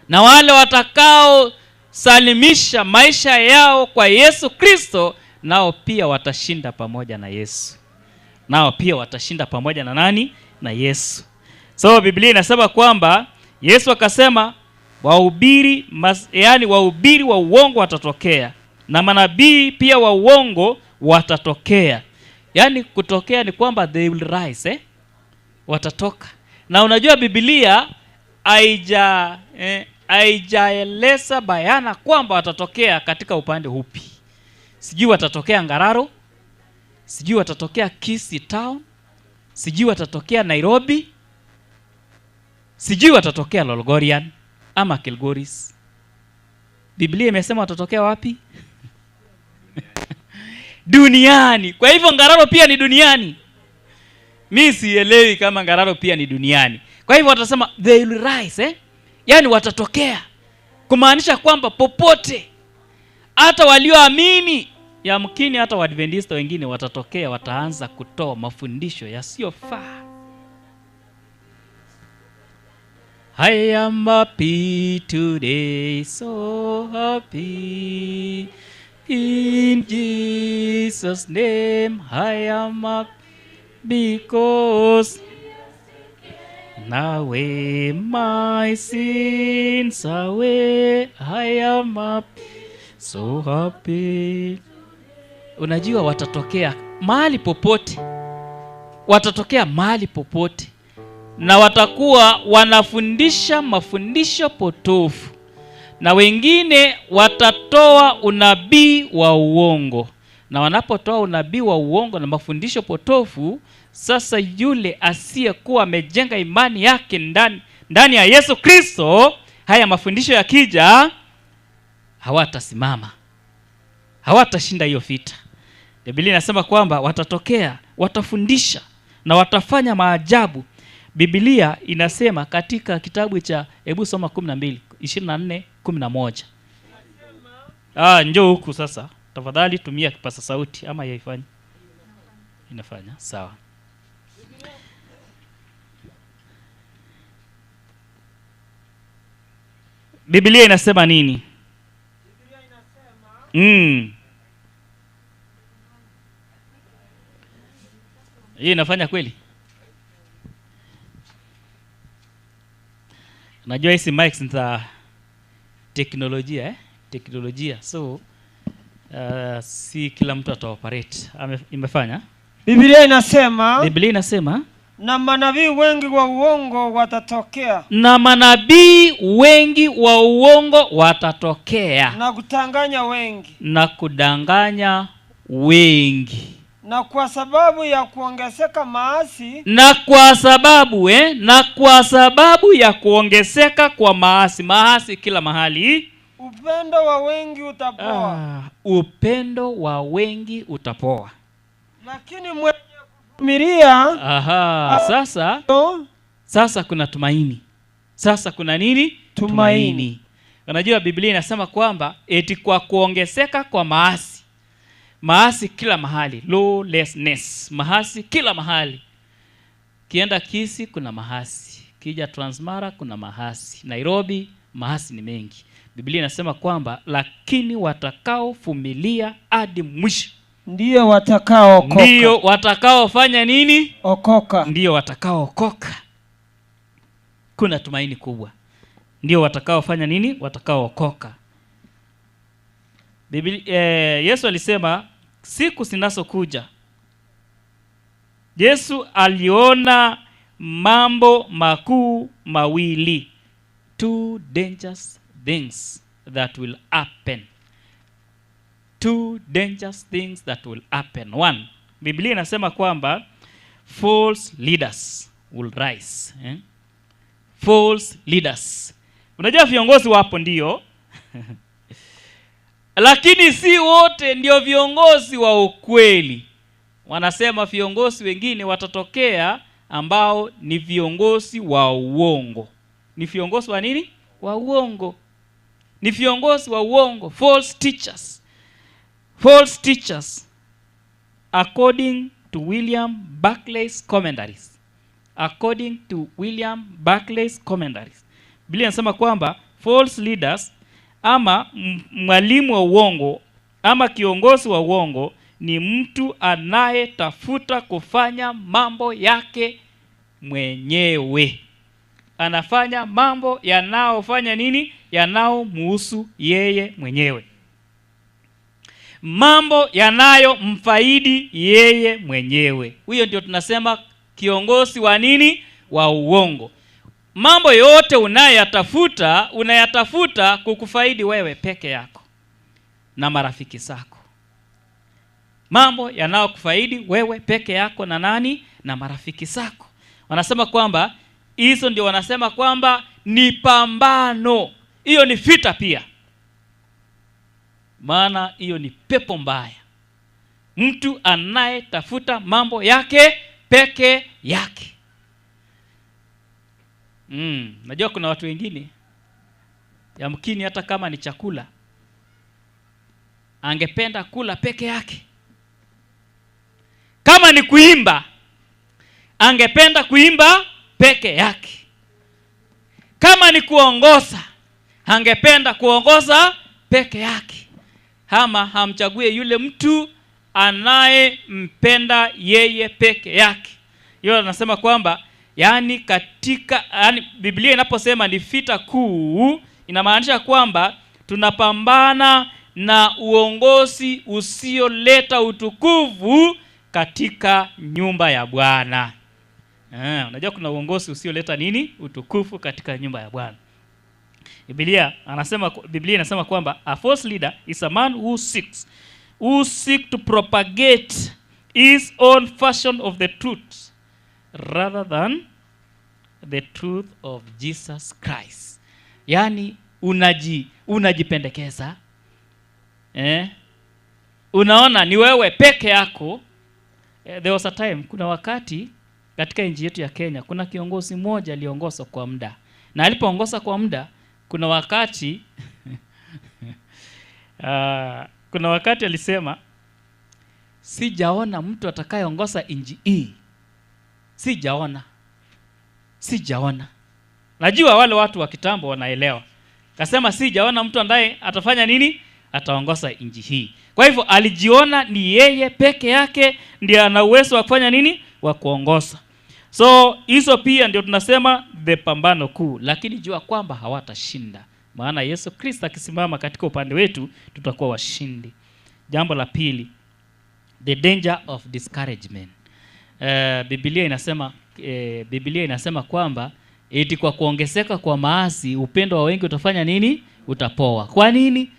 Na wale watakao salimisha maisha yao kwa Yesu Kristo, nao pia watashinda pamoja na Yesu. Nao pia watashinda pamoja na nani? Na Yesu. So Biblia inasema kwamba Yesu akasema wahubiri, yani wahubiri wa uongo watatokea, na manabii pia wa uongo watatokea. Yani kutokea ni kwamba they will rise, watatoka. Na unajua Biblia haijaeleza bayana kwamba watatokea katika upande upi. Sijui watatokea Ngararo, sijui watatokea Kisii Town, sijui watatokea Nairobi, sijui watatokea Lolgorian ama Kilgoris. Biblia imesema watatokea wapi? Duniani. Kwa hivyo Ngararo pia ni duniani. Mimi sielewi kama Ngararo pia ni duniani. Kwa hivyo watasema they will rise, yani watatokea. Kumaanisha kwamba popote, hata walioamini, yamkini hata Waadventista wengine watatokea, wataanza kutoa mafundisho yasiyofaa. I am happy today, so happy. In Jesus' name I am happy because now my sins away. I am happy, so happy. Unajua watatokea mahali popote. Watatokea mahali popote. Na watakuwa wanafundisha mafundisho potofu. Na wengine watatoa unabii wa uongo. Na wanapotoa unabii wa uongo na mafundisho potofu, sasa yule asiyekuwa amejenga imani yake ndani ya Yesu Kristo, haya mafundisho yakija, hawatasimama. Hawatashinda hiyo vita. Biblia inasema kwamba watatokea watafundisha na watafanya maajabu. Biblia inasema katika kitabu cha, hebu soma 12, 24, 11. Njoo huku sasa. Tafadhali tumia kipasa sauti ama yaifanyi. Inafanya. Sawa. Biblia inasema nini? Hii inafanya kweli? Najua hizi mics za teknolojia teknolojia, so si kila mtu ataoperate. Imefanya? Biblia inasema, Biblia inasema na manabii wengi wa uongo watatokea, na manabii wengi wa uongo watatokea, na kutanganya wengi, na kudanganya wengi. Na kwa sababu ya kuongezeka maasi, na kwa sababu ya kuongezeka kwa maasi kila mahali, upendo wa wengi utapoa. Upendo wa wengi utapoa. Lakini mwenye kuvumilia, sasa kuna tumaini. Sasa kuna nini? Tumaini. Unajua Biblia inasema kwamba eti kwa kuongezeka kwa maasi kila mahali, lawlessness, maasi kila mahali. Kienda Kisii kuna maasi, kija Transmara kuna maasi, Nairobi maasi ni mengi. Biblia inasema kwamba lakini watakaovumilia hadi mwisho ndio watakaookoka. Ndio watakaofanya nini? Okoka. Ndio watakaookoka. Kuna tumaini kubwa. Ndio watakaofanya nini? Watakaookoka. Yesu alisema siku zinazokuja. Yesu aliona mambo makuu mawili. 2 dangerous things that will happen. 2 dangerous things that will happen. 1, Biblia inasema kwamba false leaders will rise. False leaders. Unajua viongozi wapo ndio. Lakini si wote ndio viongozi wa ukweli. Wanasema viongozi wengine watatokea ambao ni viongozi wa uongo. Ni viongozi wa nini? Wa uongo. Ni viongozi wa uongo, false teachers. False teachers, according to William Barclay's commentaries. According to William Barclay's commentaries, Biblia inasema kwamba false leaders ama mwalimu wa uongo ama kiongozi wa uongo ni mtu anayetafuta kufanya mambo yake mwenyewe. Anafanya mambo yanaofanya nini? Yanaomhusu yeye mwenyewe. Mambo yanayomfaidi yeye mwenyewe. Huyo ndio tunasema kiongozi wa nini? Wa uongo. Mambo yote unayatafuta kukufaidi wewe peke yako na marafiki zako. Mambo yanayokufaidi wewe peke yako na nani? Na marafiki zako. Wanasema kwamba hizo ndio wanasema kwamba ni pambano. Hiyo ni vita pia. Maana hiyo ni pepo mbaya. Mtu anayetafuta mambo yake peke yake. Najua kuna watu wengine yamkini hata kama ni chakula angependa kula peke yake. Kama ni kuimba angependa kuimba peke yake. Kama ni kuongoza angependa kuongoza peke yake. Ama hamchague yule mtu anayempenda yeye peke yake. Hiyo anasema kwamba yani Biblia inaposema ni vita kuu, inamaanisha kwamba tunapambana na uongozi usioleta utukufu katika nyumba ya Bwana. Unajua kuna uongozi usioleta nini? Utukufu katika nyumba ya Bwana. Biblia inasema kwamba a false leader is a man who seeks to propagate his own version of the truth rather than the truth of Jesus Christ. Yani unajipendekeza. Unaona ni wewe peke yako There was a time, kuna wakati katika nchi yetu ya Kenya kuna kiongozi mmoja aliongoza kwa muda, na alipoongoza kwa muda kuna wakati kuna wakati alisema sijaona mtu atakayeongoza nchi hii, sijaona. Najua wale watu wa kitambo wanaelewa. Kasema sijaona mtu ambaye atafanya nini, ataongoza nchi hii. Kwa hivyo alijiona ni yeye peke yake ndiye ana uwezo wa kufanya nini, wa kuongoza. So hizo pia ndio tunasema the pambano kuu, lakini jua kwamba hawatashinda, maana Yesu Kristo akisimama katika upande wetu tutakuwa washindi. Jambo la pili, the danger of discouragement. Biblia inasema kwamba eti kwa kuongezeka kwa maasi upendo wa wengi utafanya nini, utapoa. Kwa nini?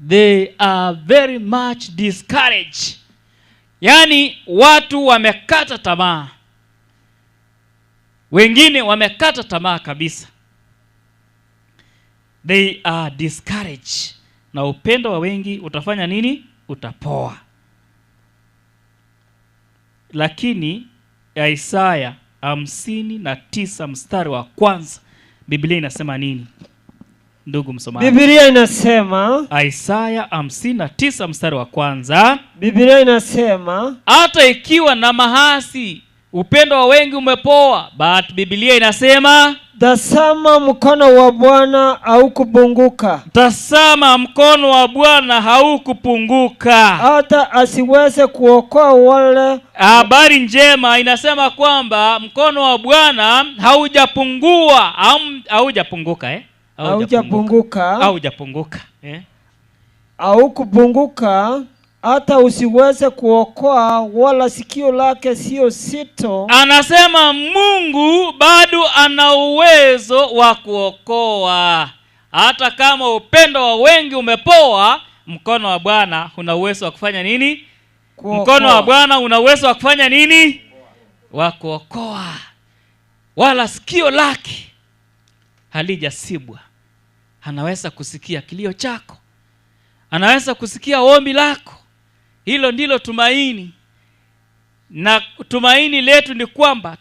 They are very much discouraged. Yani watu wamekata tamaa, wengine wamekata tamaa kabisa. They are discouraged, na upendo wa wengi utafanya nini, utapoa. Lakini Isaya 59 mstari wa kwanza, Biblia inasema nini ndugu msomaji? Biblia inasema, Isaya 59 mstari wa kwanza, Biblia inasema, hata ikiwa na mahasi upendo wa wengi umepoa. But Biblia inasema, tazama mkono wa Bwana haukupunguka. Tazama mkono wa Bwana haukupunguka, hata asiweze kuokoa wale. Habari njema inasema kwamba mkono wa Bwana haujapungua, haujapunguka haukupunguka, hata usiweze kuokoa, wala sikio lake sio sito. Anasema Mungu bado ana uwezo wa kuokoa. Hata kama upendo wa wengi umepoa, mkono wa Bwana una uwezo wa kufanya nini? Kuokoa. Mkono wa Bwana una uwezo wa kufanya nini? Wa kuokoa. Wala sikio lake halijasibwa. Anaweza kusikia kilio chako, anaweza kusikia ombi lako. Hilo ndilo tumaini, na tumaini letu ni kwamba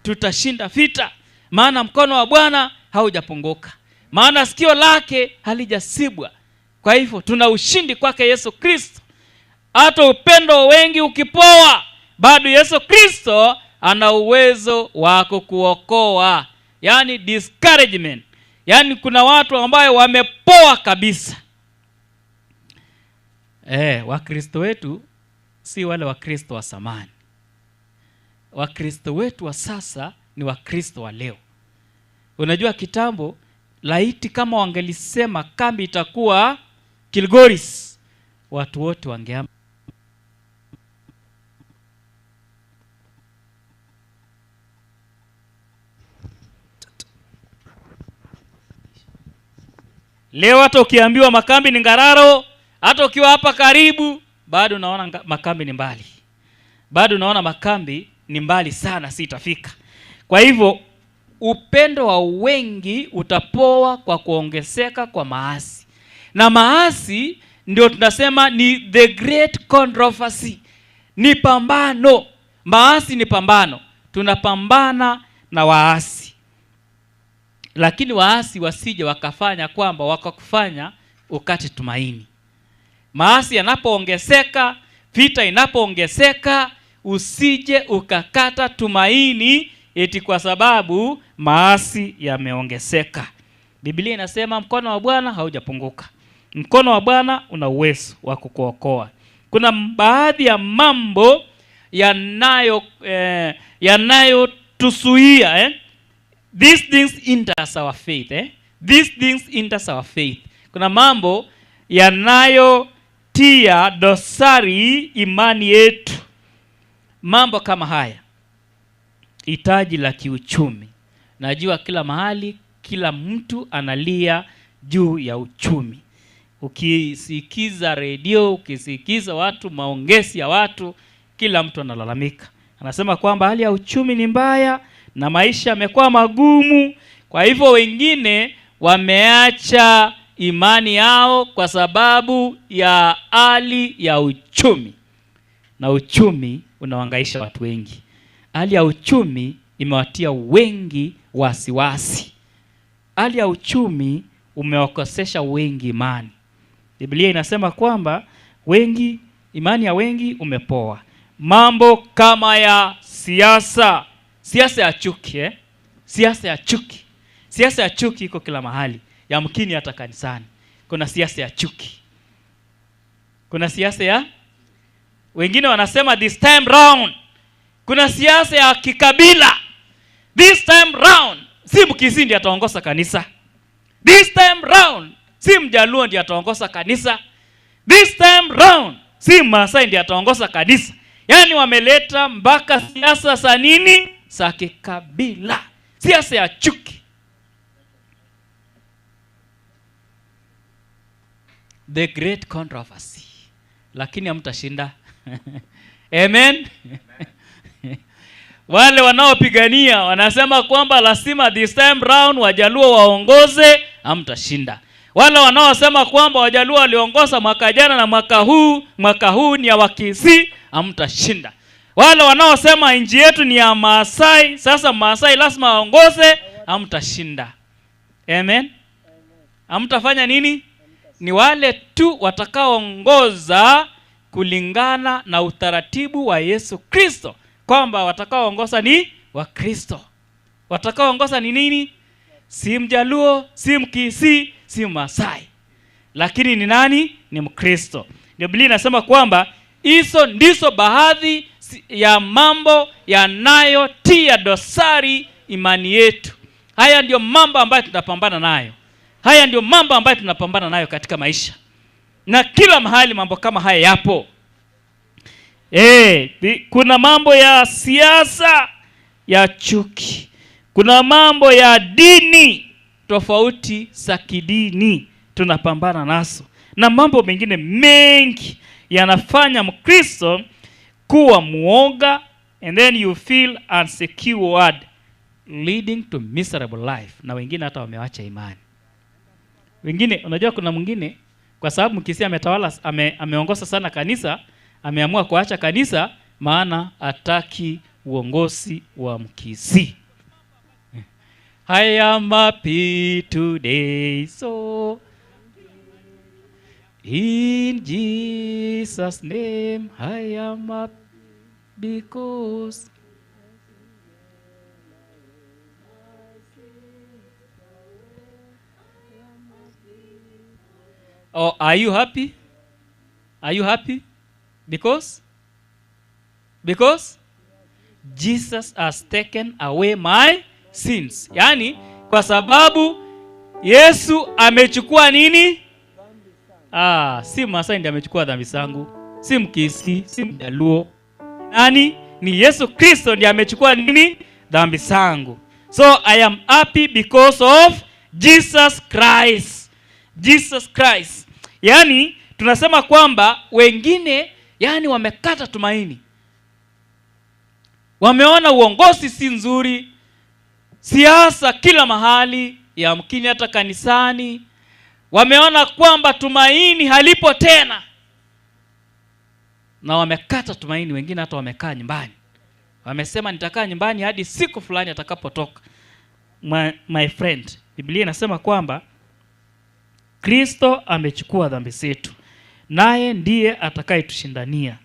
tutashinda vita, maana mkono wa Bwana haujapunguka, maana sikio lake halijasibwa. Kwa hivyo tuna ushindi kwake Yesu Kristo. Hata upendo wengi ukipoa, bado Yesu Kristo ana uwezo wa kukuokoa. Yani discouragement, yani kuna watu ambao wamepoa kabisa. Wakristo wetu si wale Wakristo wa zamani. Wakristo wetu wa sasa ni Wakristo wa leo. Unajua kitambo, laiti kama wangelisema kambi itakuwa Kilgoris, watu wote wangeama. Leo hata ukiambiwa makambi ni Ngararo, hata ukiwa hapa karibu, bado unaona makambi ni mbali. Bado unaona makambi ni mbali sana, sitafika. Kwa hivyo upendo wa wengi utapoa kwa kuongezeka kwa maasi. Na maasi ndio tunasema ni the great controversy. Ni pambano. Maasi ni pambano. Tunapambana na waasi. Lakini waasi wasije wakafanya kwamba wakakufanya ukate tumaini. Maasi yanapoongezeka, vita inapoongezeka, usije ukakata tumaini eti kwa sababu maasi yameongezeka. Biblia inasema mkono wa Bwana haujapunguka. Mkono wa Bwana una uwezo wa kukuokoa. Kuna baadhi ya mambo yanayotuzuia These things hinders our faith. These things hinders our faith. Kuna mambo yanayotia dosari imani yetu. Mambo kama haya: hitaji la kiuchumi. Najua kila mahali, kila mtu analia juu ya uchumi. Ukisikiza redio, ukisikiza watu, maongezi ya watu, kila mtu analalamika. Anasema kwamba hali ya uchumi ni mbaya na maisha yamekuwa magumu. Kwa hivyo wengine wameacha imani yao kwa sababu ya hali ya uchumi. na uchumi unawangaisha watu wengi. Hali ya uchumi imewatia wengi wasiwasi. Hali ya uchumi umewakosesha wengi imani. Biblia inasema kwamba wengi, imani ya wengi umepoa. Mambo kama ya siasa, siasa ya chuki, siasa ya chuki. Siasa ya chuki iko kila mahali. Yamkini hata kanisani kuna siasa ya chuki. Kuna siasa ya, wengine wanasema this time round. Kuna siasa ya kikabila. This time round si Mkisii ndiye ataongoza kanisa. This time round si Mjaluo ndiye ataongoza kanisa. This time round si Maasai ndiye ataongoza kanisa. Yaani wameleta mpaka siasa za nini? Za kikabila. Siasa ya chuki. The great controversy. Lakini hamtashinda. Amen. Wale wanaopigania wanasema kwamba lazima this time round Wajaluo waongoze, hamtashinda. Wale wanaosema kwamba Wajaluo waliongoza mwaka jana na mwaka huu ni ya Wakisii, hamtashinda. Wale wanaosema nchi yetu ni ya Maasai, sasa Maasai lazima waongoze, hamtashinda. Amen. Hamtafanya nini? Ni wale tu watakaoongoza kulingana na utaratibu wa Yesu Kristo, kwamba watakaoongoza ni Wakristo. Watakaoongoza ni nini? Si Mjaluo, si Mkisii, si Maasai. Lakini ni nani? Ni Mkristo. Biblia inasema kwamba hizo ndizo baadhi ya mambo yanayotia dosari imani yetu. Haya ndio mambo ambayo tunapambana nayo. Haya ndio mambo ambayo tunapambana nayo katika maisha. Na kila mahali mambo kama haya yapo. Kuna mambo ya siasa ya chuki. Kuna mambo ya dini, tofauti za kidini tunapambana nazo. Na mambo mengine mengi yanafanya Mkristo kuwa muoga, and then you feel unsecured, leading to miserable life. Na wengine hata wamewacha imani. Wengine, unajua kuna mwingine kwa sababu Mkisii ametawala, ameongoza sana kanisa, ameamua kuacha kanisa maana hataki uongozi wa Mkisii. I am happy today, so in Jesus' name I am happy because oh, are you happy? Are you happy? Because Jesus has taken away my sins. Yani kwa sababu Yesu amechukua nini? Si Maasai ndiye amechukua dhambi zangu, si Mkisii, si Mjaluo. Nani? Ni Yesu Kristo ndiye amechukua nini? Dhambi zangu. So I am happy because of Jesus Christ. Jesus Christ. Yani tunasema kwamba wengine yani wamekata tumaini. Wameona uongozi si nzuri, siasa kila mahali, yamkini hata kanisani. Wameona kwamba tumaini halipo tena, na wamekata tumaini. Wengine hata wamekaa nyumbani, wamesema nitakaa nyumbani hadi siku fulani atakapotoka. My friend, Biblia inasema kwamba Kristo amechukua dhambi zetu, naye ndiye atakayetushindania.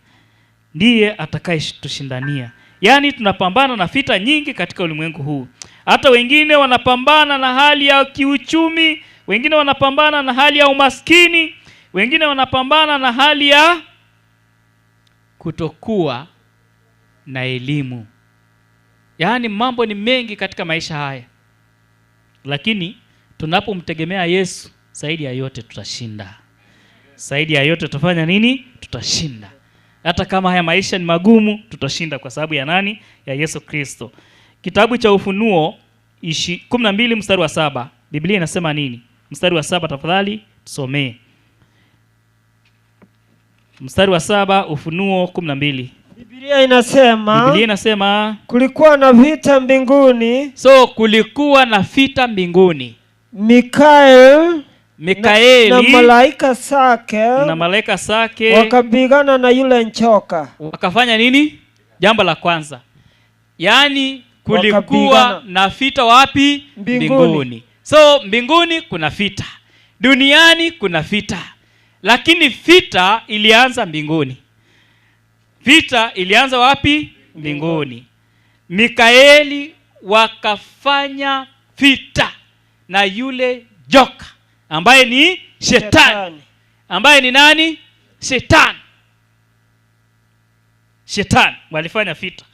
Ndiye atakayetushindania. Yani tunapambana na vita nyingi katika ulimwengu huu. Hata wengine wanapambana na hali ya kiuchumi, wengine wanapambana na hali ya umaskini, wengine wanapambana na hali ya kutokuwa na elimu. Yani mambo ni mengi katika maisha haya. Lakini tunapomtegemea Yesu, zaidi ya yote tutashinda. Zaidi ya yote tutafanya nini? Tutashinda. Hata kama haya maisha ni magumu, tutashinda kwa sababu ya nani? Ya Yesu Kristo. Kitabu cha Ufunuo 12 mstari wa 7. Biblia inasema nini? Mstari wa 7 tafadhali tusomee. Mstari wa 7 Ufunuo 12. Biblia inasema kulikuwa na vita mbinguni. So kulikuwa na vita mbinguni. Mikaeli na malaika zake wakapigana na yule nchoka. Wakafanya nini? Jambo la kwanza, yaani kulikuwa na vita wapi? Mbinguni. So mbinguni kuna vita, duniani kuna vita, lakini vita ilianza mbinguni. Vita ilianza wapi? Mbinguni. Mikaeli wakafanya vita na yule joka ambaye ni shetani. Ambaye ni nani? Shetani. Shetani walifanya vita.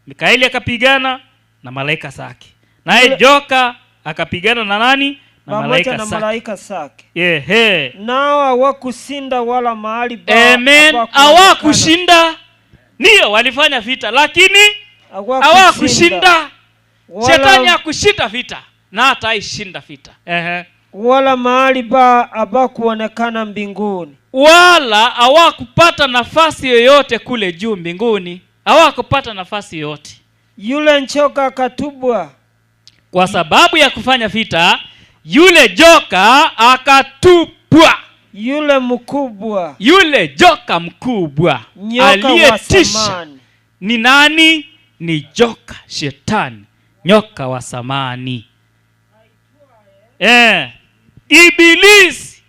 Mikaeli akapigana na malaika zake, naye joka akapigana na nani? Na malaika zake. Nao hawakushinda wala mahali pa. Amen. Hawakushinda. Ndio walifanya vita, lakini hawakushinda. Shetani hakushinda vita na hata haishinda vita. Wala mahali pa hapakuonekana mbinguni. Wala hawakupata nafasi yoyote kule juu mbinguni. Hawakupata nafasi yoyote. Yule nchoka akatupwa. Kwa sababu ya kufanya vita, yule joka akatupwa. Yule mkubwa. Yule joka mkubwa aliyetisha ni nani? Ni joka, shetani, nyoka wa samani. Ibilisi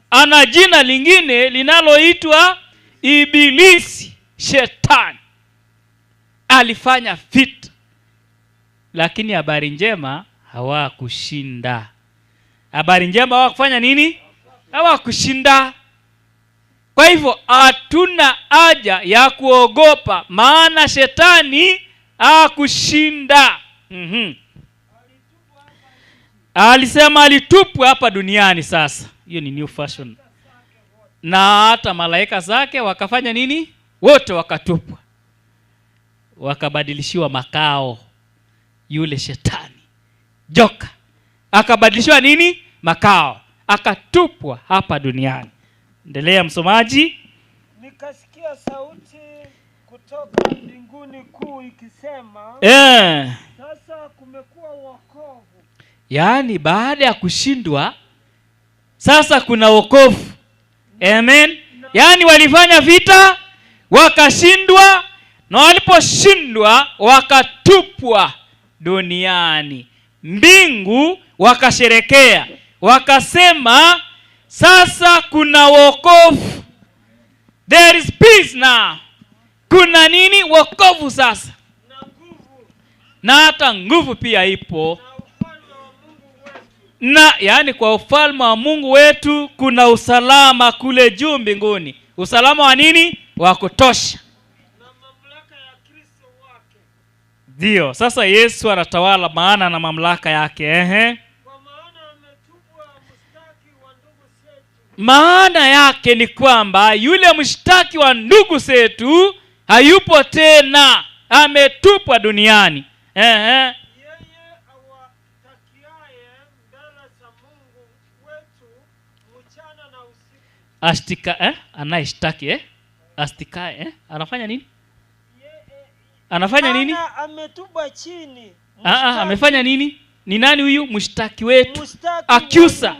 ana jina lingine linaloitwa Ibilisi. Shetani alifanya vita, lakini habari njema hawakushinda. Habari njema hawakufanya nini? Hawakushinda. Kwa hivyo hatuna haja ya kuogopa, maana shetani hakushinda. Alisema alitupwa hapa duniani. Sasa hiyo ni new fashion. Na hata malaika zake wakafanya nini? Wote wakatupwa, wakabadilishiwa makao. Yule shetani joka akabadilishiwa nini? Makao, akatupwa hapa duniani. Endelea msomaji. Nikasikia sauti kutoka mbinguni kuu ikisema, sasa kumekuwa wokovu. Yaani baada ya kushindwa sasa kuna wokovu. Amen. Yaani walifanya vita wakashindwa, na waliposhindwa wakatupwa duniani. Mbingu wakasherekea, wakasema sasa kuna wokovu. There is peace now. Kuna nini? Wokovu sasa. Na hata nguvu pia ipo. Na yani kwa ufalme wa Mungu wetu kuna usalama kule juu mbinguni. Usalama wa nini? Wa kutosha. Na mamlaka ya Kristo wake. Ndio, sasa Yesu anatawala, maana na mamlaka yake. Kwa maana ametupwa mshtaki wa ndugu zetu. Maana yake ni kwamba yule mshtaki wa ndugu zetu hayupo tena, ametupwa duniani. Astika anaishtaki astikae anafanya nini? Anafanya nini? Ametupwa chini. Amefanya nini? Ni nani huyu mshtaki wetu? Accuser.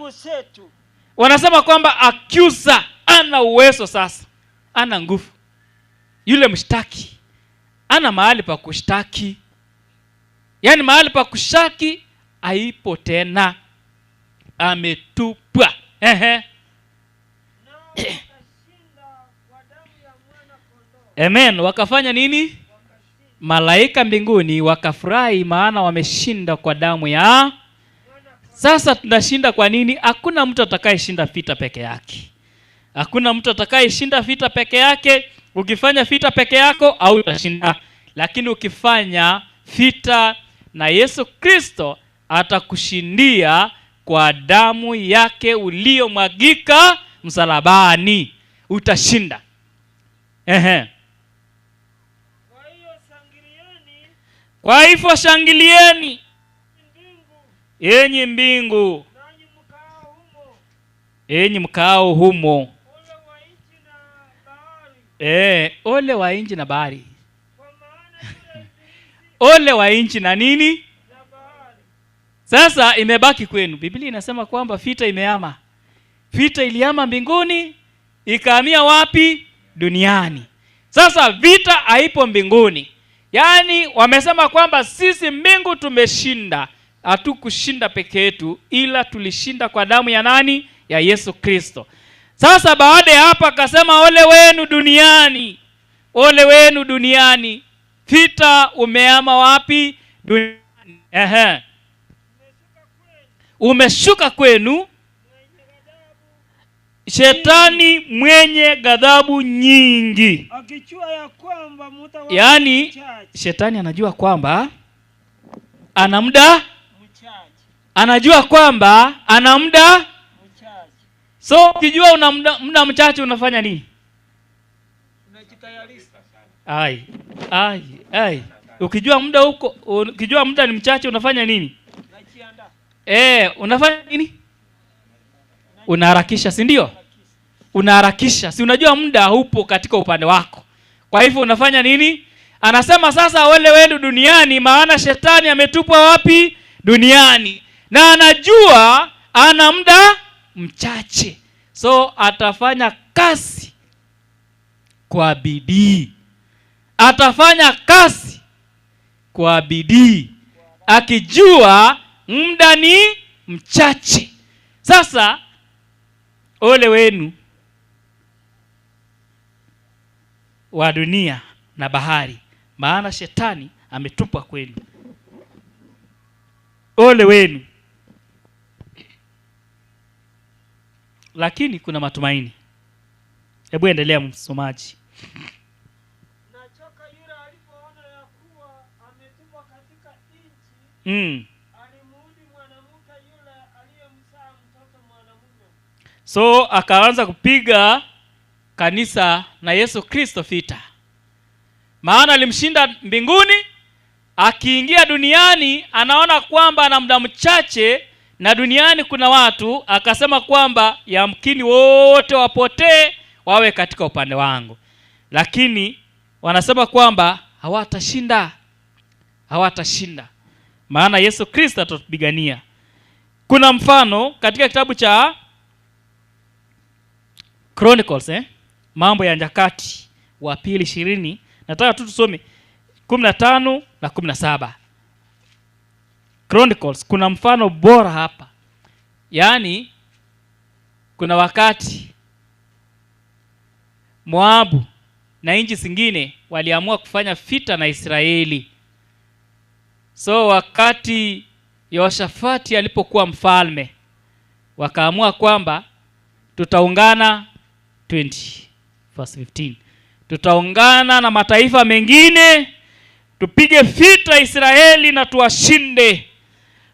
Wanasema kwamba accuser ana uwezo sasa, ana nguvu. Yule mshtaki ana mahali pa kushtaki, yaani mahali pa kushtaki haipo tena, ametupwa. Amen. Wakafanya nini? Malaika mbinguni wakafurahi, maana wameshinda kwa damu ya. Sasa tunashinda kwa nini? Hakuna mtu atakayeshinda vita peke yake. Hakuna mtu atakayeshinda vita peke yake. Ukifanya vita peke yako au utashinda, lakini ukifanya vita na Yesu Kristo atakushindia kwa damu yake uliyomwagika msalabani, utashinda. Kwa hivyo shangilieni enyi mbingu, enyi mkao humo. Ole wa inchi na bahari. Ole wa inchi na nini? Sasa imebaki kwenu. Biblia inasema kwamba vita imeama. Vita iliama mbinguni, ikahamia wapi? Duniani. Sasa vita haipo mbinguni. Yaani wamesema kwamba sisi mbingu tumeshinda. Hatukushinda peke yetu, ila tulishinda kwa damu ya nani? Ya Yesu Kristo. Sasa baada ya hapa akasema ole wenu duniani. Ole wenu duniani. Vita umeama wapi? Duniani. Umeshuka kwenu Shetani mwenye ghadhabu nyingi. Akijua ya kwamba mtawala Yaani Shetani anajua kwamba ana muda mchache. Anajua kwamba ana muda mchache. So ukijua una muda mchache unafanya nini? Unajitayarisha. Ai. Ukijua muda huko, ukijua muda ni mchache unafanya nini? Unajiandaa. Unafanya nini? Unaharakisha, si ndio? Unaharakisha. Si unajua muda upo katika upande wako. Kwa hivyo unafanya nini? Anasema sasa ole wenu duniani, maana Shetani ametupwa wapi? Duniani. Na anajua ana muda mchache. So atafanya kazi kwa bidii. Atafanya kazi kwa bidii. Akijua muda ni mchache. Sasa ole wenu wa dunia na bahari, maana Shetani ametupwa kwenu. Ole wenu. Lakini kuna matumaini. Hebu endelea msomaji. Nachoka yule alipoona ya kuwa ametupwa katika nchi. Alimuudhi mwanamke yule aliyemzaa mtoto mwanamume. So akaanza kupiga kanisa na Yesu Kristo vita. Maana alimshinda mbinguni, akiingia duniani anaona kwamba ana muda mchache na duniani kuna watu, akasema kwamba yamkini wote wapotee wawe katika upande wangu. Lakini wanasema kwamba hawatashinda. Hawatashinda. Maana Yesu Kristo atatupigania. Kuna mfano katika kitabu cha Chronicles, Mambo ya Nyakati wa pili 20. Nataka tu tusome 15 na 17. Chronicles, kuna mfano bora hapa. Yaani kuna wakati Moabu na nchi zingine waliamua kufanya vita na Israeli. So wakati Yehoshafati alipokuwa mfalme, wakaamua kwamba tutaungana 20 verse 15. Tutaungana na mataifa mengine tupige vita Israeli na tuwashinde.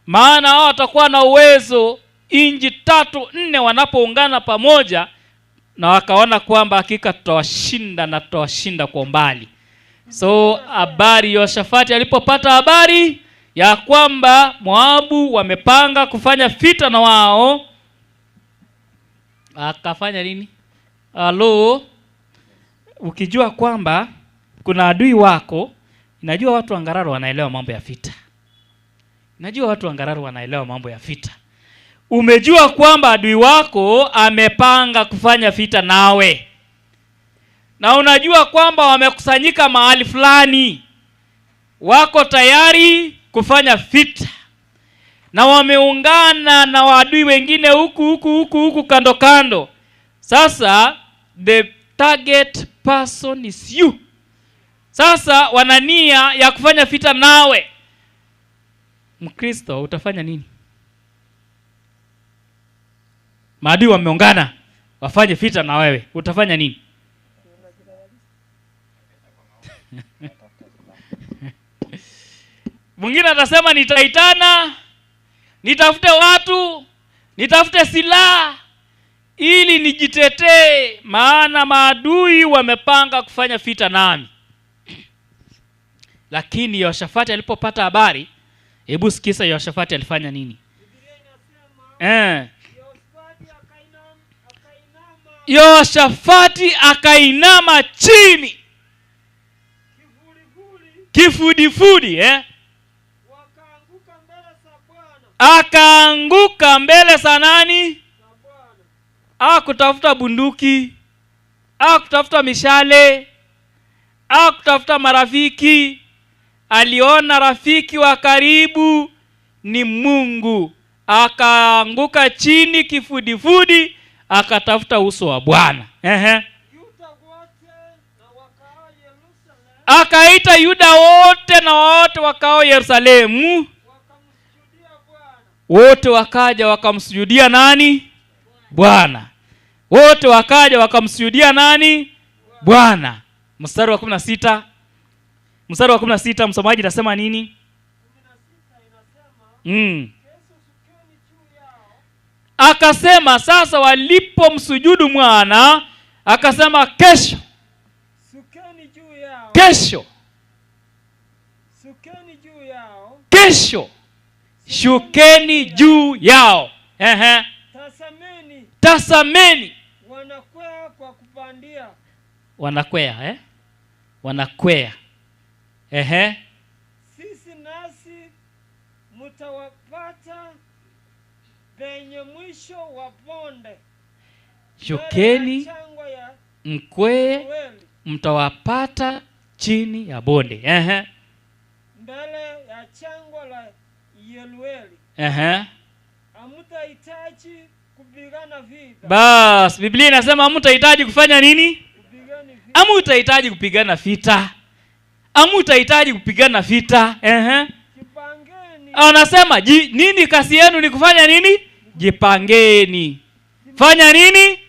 Maana hao watakuwa na uwezo inji 3-4 wanapoungana pamoja, na wakaona kwamba hakika tutawashinda na tutawashinda kwa mbali. So habari Yehoshafati alipopata habari ya kwamba Moabu wamepanga kufanya vita na wao, akafanya nini? Ukijua kwamba kuna adui wako, najua watu wa Ngararo wanaelewa mambo ya vita. Najua watu wa Ngararo wanaelewa mambo ya vita. Umejua kwamba adui wako amepanga kufanya vita nawe. Na unajua kwamba wamekusanyika mahali fulani, wako tayari kufanya vita. Na wameungana na wadui wengine huku kando kando. Sasa the target person is you. Sasa wana nia ya kufanya vita nawe. Mkristo utafanya nini? Maadui wameungana wafanye vita na wewe, utafanya nini? Mwingine atasema nitaitana, nitafute watu, nitafute silaha ili nijitetee, maana maadui wamepanga kufanya vita nami. Lakini Yehoshafati alipopata habari, hebu sikiza Yehoshafati alifanya nini? Yehoshafati akainama chini kifudifudi, akaanguka mbele za nani? Hakutafuta bunduki, hakutafuta mishale, hakutafuta marafiki. Aliona rafiki wa karibu ni Mungu, akaanguka chini kifudifudi, akatafuta uso wa Bwana. Akaita Yuda wote na wote wakao Yerusalemu, wote wakaja wakamsujudia nani? Bwana. Wote wakaja wakamsujudia nani? Bwana. Mstari wa 16. Mstari wa 16 msomaji anasema nini? Akasema sasa walipomsujudu mwana, akasema kesho. Sukeni juu yao. Kesho. Sukeni juu yao. Kesho. Shukeni juu yao. Tasameni. Tasameni. Wanakwea kwa kupandia. Wanakwea, wanakwea. Sisi nasi mtawapata penye mwisho wa bonde. Shukeni mkwee, mtawapata chini ya bonde. Mbele ya changwa la Yelueli. Hamtahitaji kupigana vita. Bas, Biblia inasema hamtahitaji kufanya nini? Hamtahitaji kupigana vita. Hamtahitaji kupigana vita. Jipangeni. Anasema nini kazi yenu ni kufanya nini? Jipangeni. Fanya nini?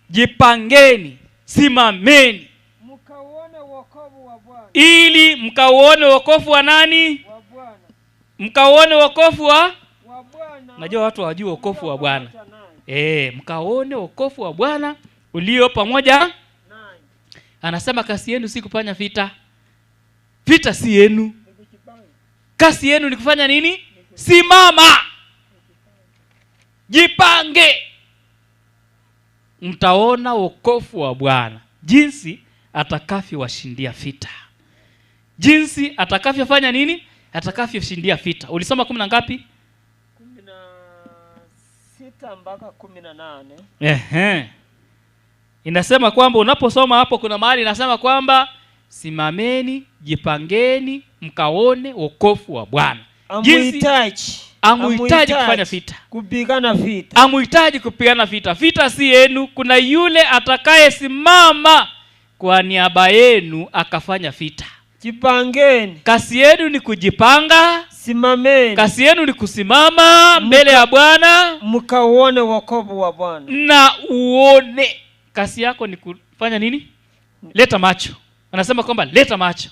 Jipangeni. Simameni. Mkauone wokovu wa Bwana. Ili mkauone wokovu wa nani? Wa Bwana. Mkauone wokovu wa Bwana. Najua watu hawajui wokovu wa Bwana. Mkaone wokovu wa Bwana ulio pamoja naye. Anasema kazi yenu si kufanya vita. Vita si yenu. Kazi yenu ni kufanya nini? Simama. Jipange. Mtaona wokovu wa Bwana jinsi atakavyowashindia vita. Jinsi atakavyofanya nini? Atakavyoshindia vita. Ulisoma 10 na ngapi? 16 mpaka 18. Inasema kwamba unaposoma hapo kuna mahali inasema kwamba simameni, jipangeni, mkaone wokovu wa Bwana. Amuhitaji kufanya vita. Kupigana vita. Amuhitaji kupigana vita. Vita si yenu. Kuna yule atakayesimama kwa niaba yenu akafanya vita. Jipangeni. Kazi yenu ni kujipanga. Simameni. Kazi yenu ni kusimama mbele ya Bwana. Mkauone wokovu wa Bwana. Na uone. Kazi yako ni kufanya nini? Leta macho. Anasema kwamba leta macho.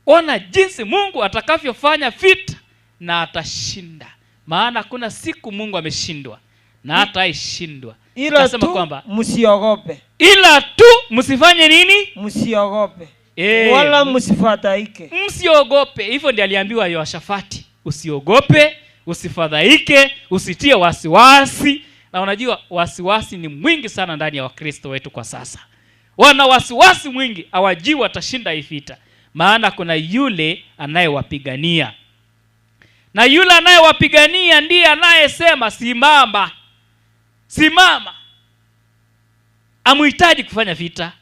Ona jinsi Mungu atakavyofanya vita na atashinda. Maana kuna siku Mungu ameshindwa na hataishindwa. Ila tu kwamba msiogope. Ila tu msifanye nini? Msiogope. Wala msifadhaike. Msiogope. Hivyo ndiye aliambiwa Yehoshafati. Usiogope, usifadhaike, usitie wasiwasi. Na unajua wasiwasi ni mwingi sana ndani ya Wakristo wetu kwa sasa. Wana wasiwasi mwingi, hawajui watashinda hii vita. Maana kuna yule anayewapigania. Na yule anayewapigania ndiye anayesema simama. Simama. Amuhitaji kufanya vita.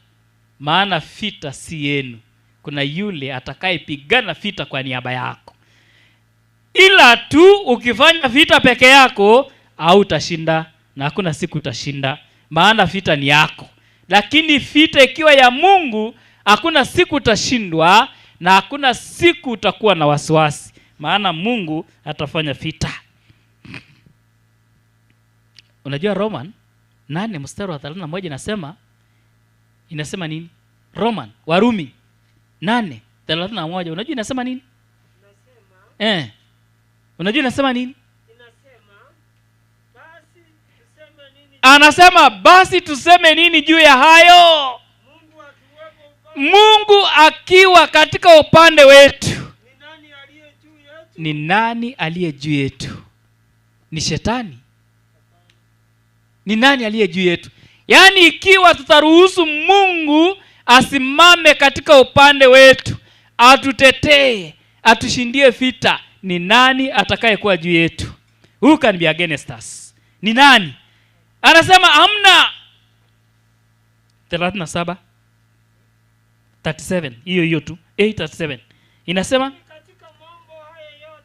Maana vita si yenu. Kuna yule atakayepigana vita kwa niaba yako. Ila tu ukifanya vita peke yako hautashinda na hakuna siku utashinda. Maana vita ni yako. Lakini vita ikiwa ya Mungu, hakuna siku utashindwa na hakuna siku utakuwa na wasiwasi. Maana Mungu atafanya vita. Unajua Roman 8 mstari wa 31 inasema nini? Warumi 8:31. Unajua inasema nini? Unajua inasema nini? Anasema basi tuseme nini juu ya hayo? Mungu akiwa katika upande wetu, ni nani aliye juu yetu? Ni shetani? Ni nani aliye juu yetu? Yaani ikiwa tutaruhusu Mungu asimame katika upande wetu, atutetee, atushindie vita, ni nani atakayekuwa juu yetu? Who can be against us? Ni nani? Anasema hamna. 37 37, hiyo tu 8:37 inasema,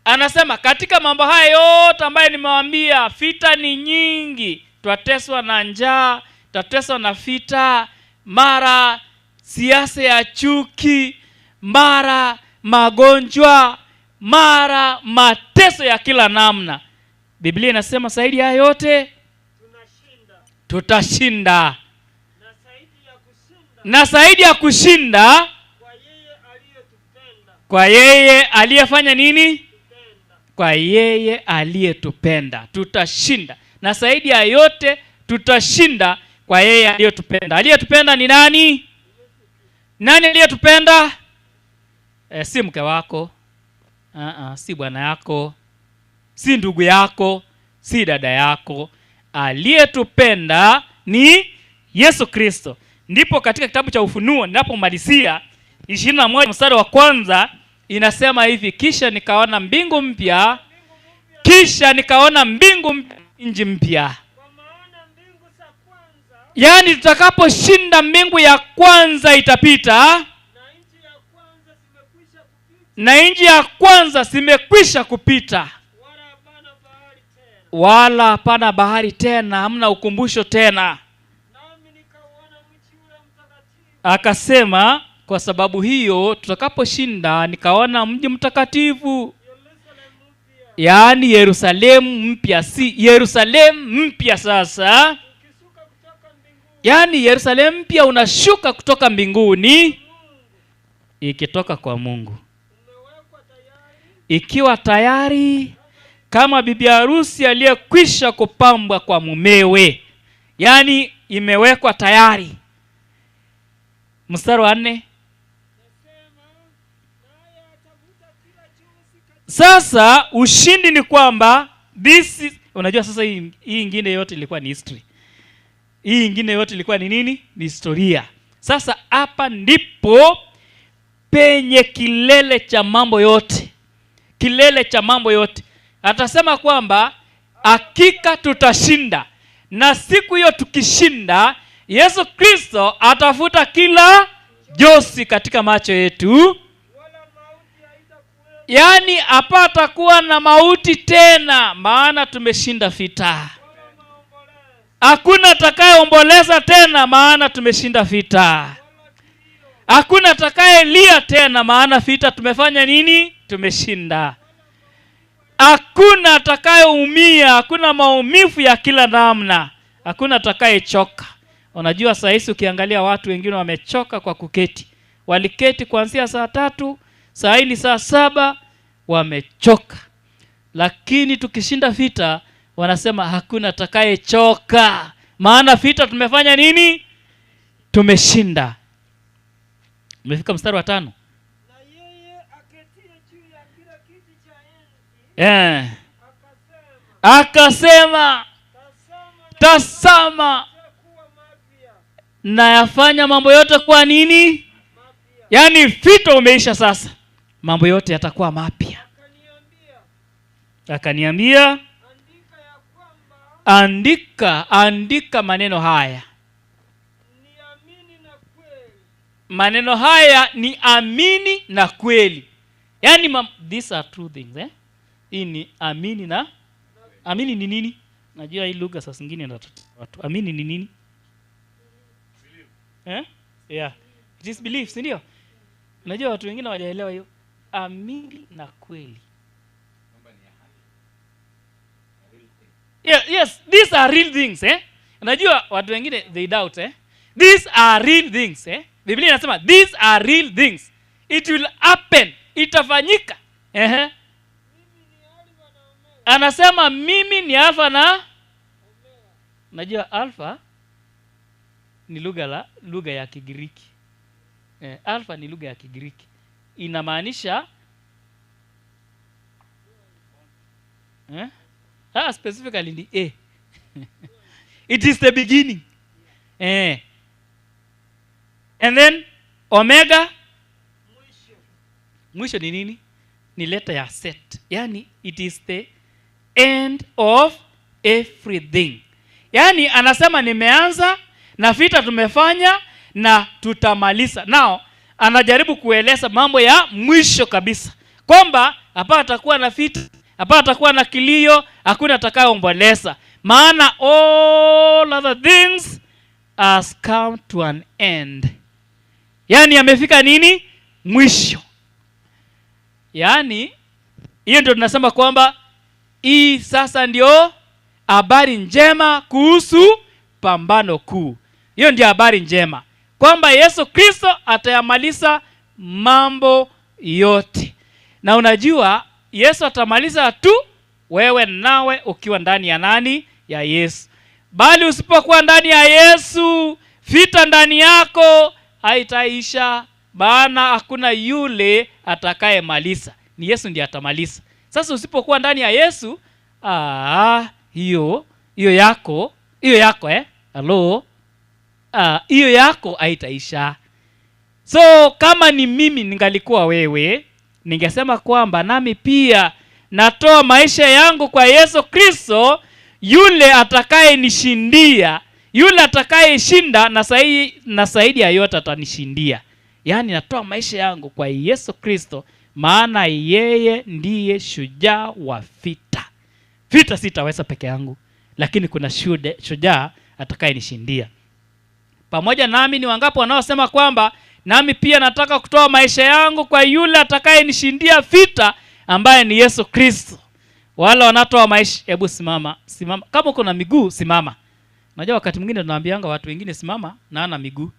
anasema katika mambo haya yote ambayo nimewaambia, vita ni nyingi, twateswa na njaa, twateswa na vita, mara siasa ya chuki, mara magonjwa, mara mateso ya kila namna. Biblia inasema zaidi ya yote tutashinda. Na zaidi ya kushinda kwa yeye aliyefanya nini? Kwa yeye aliyetupenda. Tutashinda. Na zaidi ya yote tutashinda kwa yeye aliyetupenda. Aliyetupenda ni nani? Nani aliyetupenda? Si mke wako, si bwana yako, si ndugu yako, si dada yako. Aliyetupenda ni Yesu Kristo. Ndipo katika kitabu cha Ufunuo ninapomalizia 21 mstari wa kwanza inasema hivi, kisha nikaona mbingu mpya, kisha nikaona mbingu nchi mpya. Yaani tutakaposhinda mbingu ya kwanza itapita na nchi ya kwanza zimekwisha kupita, wala hapana bahari tena, hamna ukumbusho tena. Akasema kwa sababu hiyo tutakaposhinda nikaona mji mtakatifu, yaani Yerusalemu mpya, si Yerusalemu mpya sasa. Yaani Yerusalemu mpya unashuka kutoka mbinguni, ikitoka kwa Mungu, ikiwa tayari kama bibi harusi aliyekwisha kupambwa kwa mumewe. Yaani imewekwa tayari. Mstari wa 4. Sasa ushindi ni kwamba unajua sasa hii ingine yote ilikuwa ni history. Hii ingine yote ilikuwa ni nini? Ni historia. Sasa hapa ndipo penye kilele cha mambo yote. Kilele cha mambo yote. Atasema kwamba hakika tutashinda. Na siku hiyo tukishinda, Yesu Kristo atafuta kila josi katika macho yetu. Yaani hapata kuwa na mauti tena, maana tumeshinda vita. Hakuna atakayeomboleza tena, maana tumeshinda vita. Hakuna atakayelia tena, maana vita tumefanya nini? Tumeshinda. Hakuna atakayeumia, hakuna maumivu ya kila namna, hakuna atakayechoka. Unajua saa hizi ukiangalia watu wengine wamechoka kwa kuketi. Waliketi kuanzia saa 3, saa 4, saa 7, wamechoka. Lakini tukishinda vita wanasema hakuna atakayechoka, maana vita tumefanya nini? Tumeshinda. Umefika mstari wa 5. Akasema, tazama na yafanya mambo yote kwa nini? Yaani vita umeisha sasa, mambo yote yatakuwa mapya. Akaniambia, andika maneno haya. Maneno haya ni amini na kweli. Yaani these are true things, Hii ni amini na amini ni nini? Najua hii lugha sasa nyingine na watu. Amini ni nini? Yeah. It is belief, si ndio? Unajua watu wengine hawajaelewa hiyo. Amini na kweli. Yes, these are real things, Unajua watu wengine they doubt, These are real things, Biblia inasema these are real things. It will happen. Itafanyika. Anasema mimi ni alfa na unajua alfa ni lugha ya Kigiriki. Alfa ni lugha ya Kigiriki. Inamaanisha specifically ni A. It is the beginning. And then omega, mwisho ni nini? Ni letter ya set. Yaani it is the end of everything. Yaani anasema nimeanza na vita tumefanya na tutamaliza. Nao anajaribu kueleza mambo ya mwisho kabisa, kwamba hapa atakuwa na vita, hapa atakuwa na kilio, hakuna atakayeomboleza, maana all other things has come to an end. Yani amefika nini? Mwisho. Yani hiyo ndio tunasema kwamba hii sasa ndio habari njema kuhusu pambano kuu. Hiyo ndio habari njema, kwamba Yesu Kristo atayamaliza mambo yote. Na unajua Yesu atamaliza tu wewe nawe ukiwa ndani ya nani? Ya Yesu. Bali usipokuwa ndani ya Yesu, vita ndani yako haitaisha, maana hakuna yule atakayemaliza. Ni Yesu ndiye atamaliza. Sasa usipokuwa ndani ya Yesu, hiyo yako hiyo yako haitaisha. So kama ni mimi ningalikuwa wewe, ningesema kwamba nami pia natoa maisha yangu kwa Yesu Kristo, yule atakayenishindia, yule atakayeshinda na zaidi ya yote atanishindia. Yani natoa maisha yangu kwa Yesu Kristo, maana yeye ndiye shujaa wa vita. Vita sitaweza peke yangu, lakini kuna shujaa atakayenishindia. Pamoja nami ni wangapi wanaosema kwamba nami pia nataka kutoa maisha yangu kwa yule atakayenishindia vita, ambaye ni Yesu Kristo. Wale wanatoa maisha, hebu simama. Kama uko na miguu simama. Unajua wakati mwingine tunaambianga watu wengine simama na ana miguu.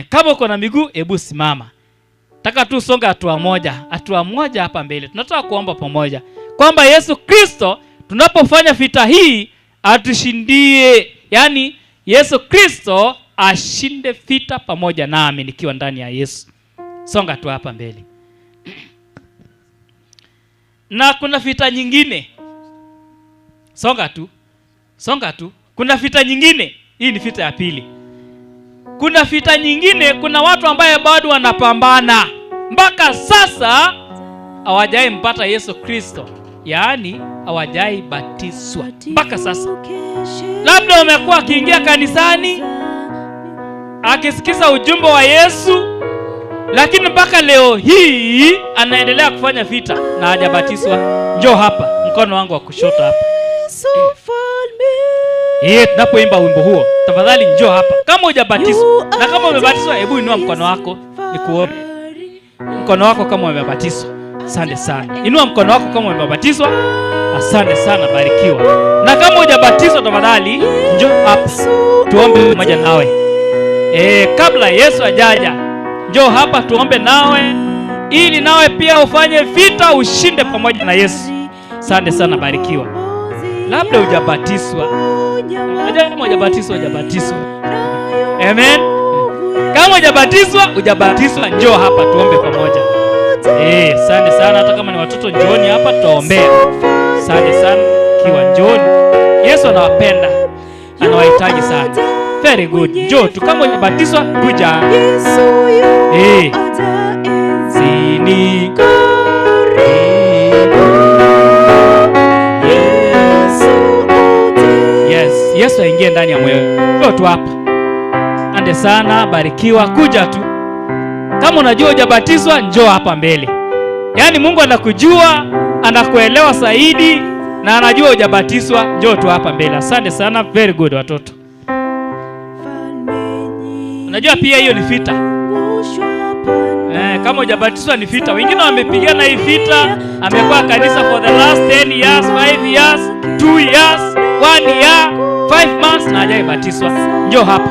Kama uko na miguu hebu simama. Taka tu songa hatua moja hapa mbele. Tunataka kuomba pamoja kwamba Yesu Kristo tunapofanya vita hii atushindie. Yani Yesu Kristo ashinde vita pamoja nami nikiwa ndani ya Yesu. Songa tu hapa mbele. Na kuna vita nyingine. Songa tu. Kuna vita nyingine. Hii ni vita ya pili. Kuna vita nyingine, kuna watu ambaye bado wanapambana. Mpaka sasa hawajai mpata Yesu Kristo. Yaani hawajai batizwa. Mpaka sasa. Labda wamekuwa akiingia kanisani, akisikiza ujumbe wa Yesu, lakini mpaka leo hii anaendelea kufanya vita na hajabatizwa. Njoo hapa, mkono wangu wa kushoto hapa. Tunapoimba wimbo huo, tafadhali njoo hapa. Kama hujabatizwa, na kama umebatizwa, hebu inua mkono wako nikuombe. Mkono wako kama umebatizwa. Asante sana. Inua mkono wako kama umebatizwa. Asante sana, barikiwa. Na kama hujabatizwa, tafadhali njoo hapa. Tuombe pamoja nawe. Kabla Yesu ajaja, njoo hapa tuombe nawe, ili nawe pia ufanye vita, ushinde pamoja na Yesu. Asante sana, barikiwa. Labda hujabatizwa. Kama hujabatizwa. Amen. Kama hujabatizwa, njoo hapa tuombe pamoja. Asante sana. Hata kama ni watoto, njooni hapa tutaombea. Asante sana, kiwa njooni. Yesu anawapenda, anawahitaji sana. Very good. Njoo tu, kama hujabatizwa kuja. Sini Yesu aingie ndani ya moyo. Njoo tu hapa. Asante sana, barikiwa. Kuja tu. Kama unajua hujabatizwa, njoo hapa mbele. Yaani Mungu anakujua, anakuelewa zaidi, na anajua hujabatizwa. Njoo tu hapa mbele. Asante sana, very good watoto. Unajua pia hiyo ni vita. Kama hujabatizwa ni vita. Wengine wamepigana hii vita, amekuwa kanisa for the last 10 years, 5 years, 2 years, 1 year, 5 months na hajabatizwa. Njoo hapa.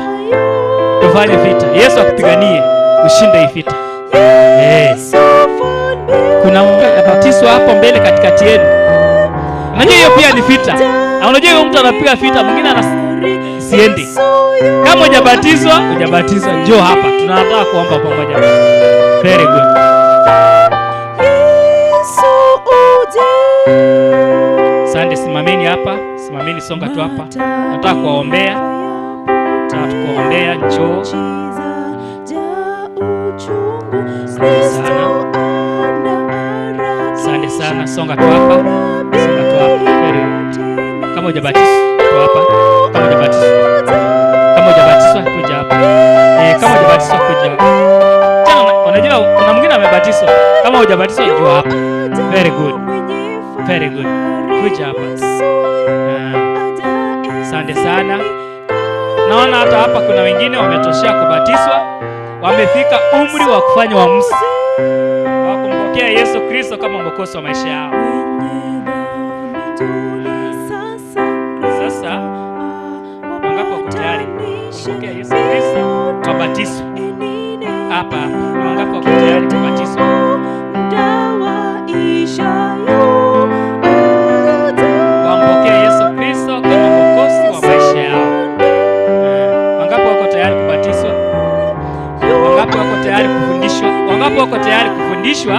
Tufanye vita. Yesu akupiganie ushinde hii vita. Kuna mtu anabatizwa hapo mbele katikati yenu. Unajua hiyo pia ni vita. Na unajua huyo mtu anapiga vita, mwingine anasiendi. Kama hujabatizwa, njoo hapa. Tunataka kuomba pamoja. Very good. Asante, simameni hapa. Simameni, songa tu hapa. Nataka kuombea. Njoo. Asante sana. Songa tu hapa. Kama hujabatizwa, tu hapa. Kama hujabatizwa, kuja hapa. Kama hujabatizwa kuja. Tena unajua kuna mwingine amebatizwa. Kama hujabatizwa njoo hapa. Very good. Very good. Kuja hapa. Asante sana. Naona hata hapa kuna wengine wametoshea kubatizwa. Wamefika umri wa kufanya uamuzi wa kumpokea Yesu Kristo kama mwokozi wa maisha yao. Sasa wangapi wako tayari kumpokea Yesu Kristo wabatizwe? Hapa wangapi wako tayari kubatizwa? Wampokea Yesu Kristo kama mwokozi wa maisha yao. Wangapi wako tayari kubatizwa? Wangapi wako tayari kufundishwa? Wangapi wako tayari kufundishwa?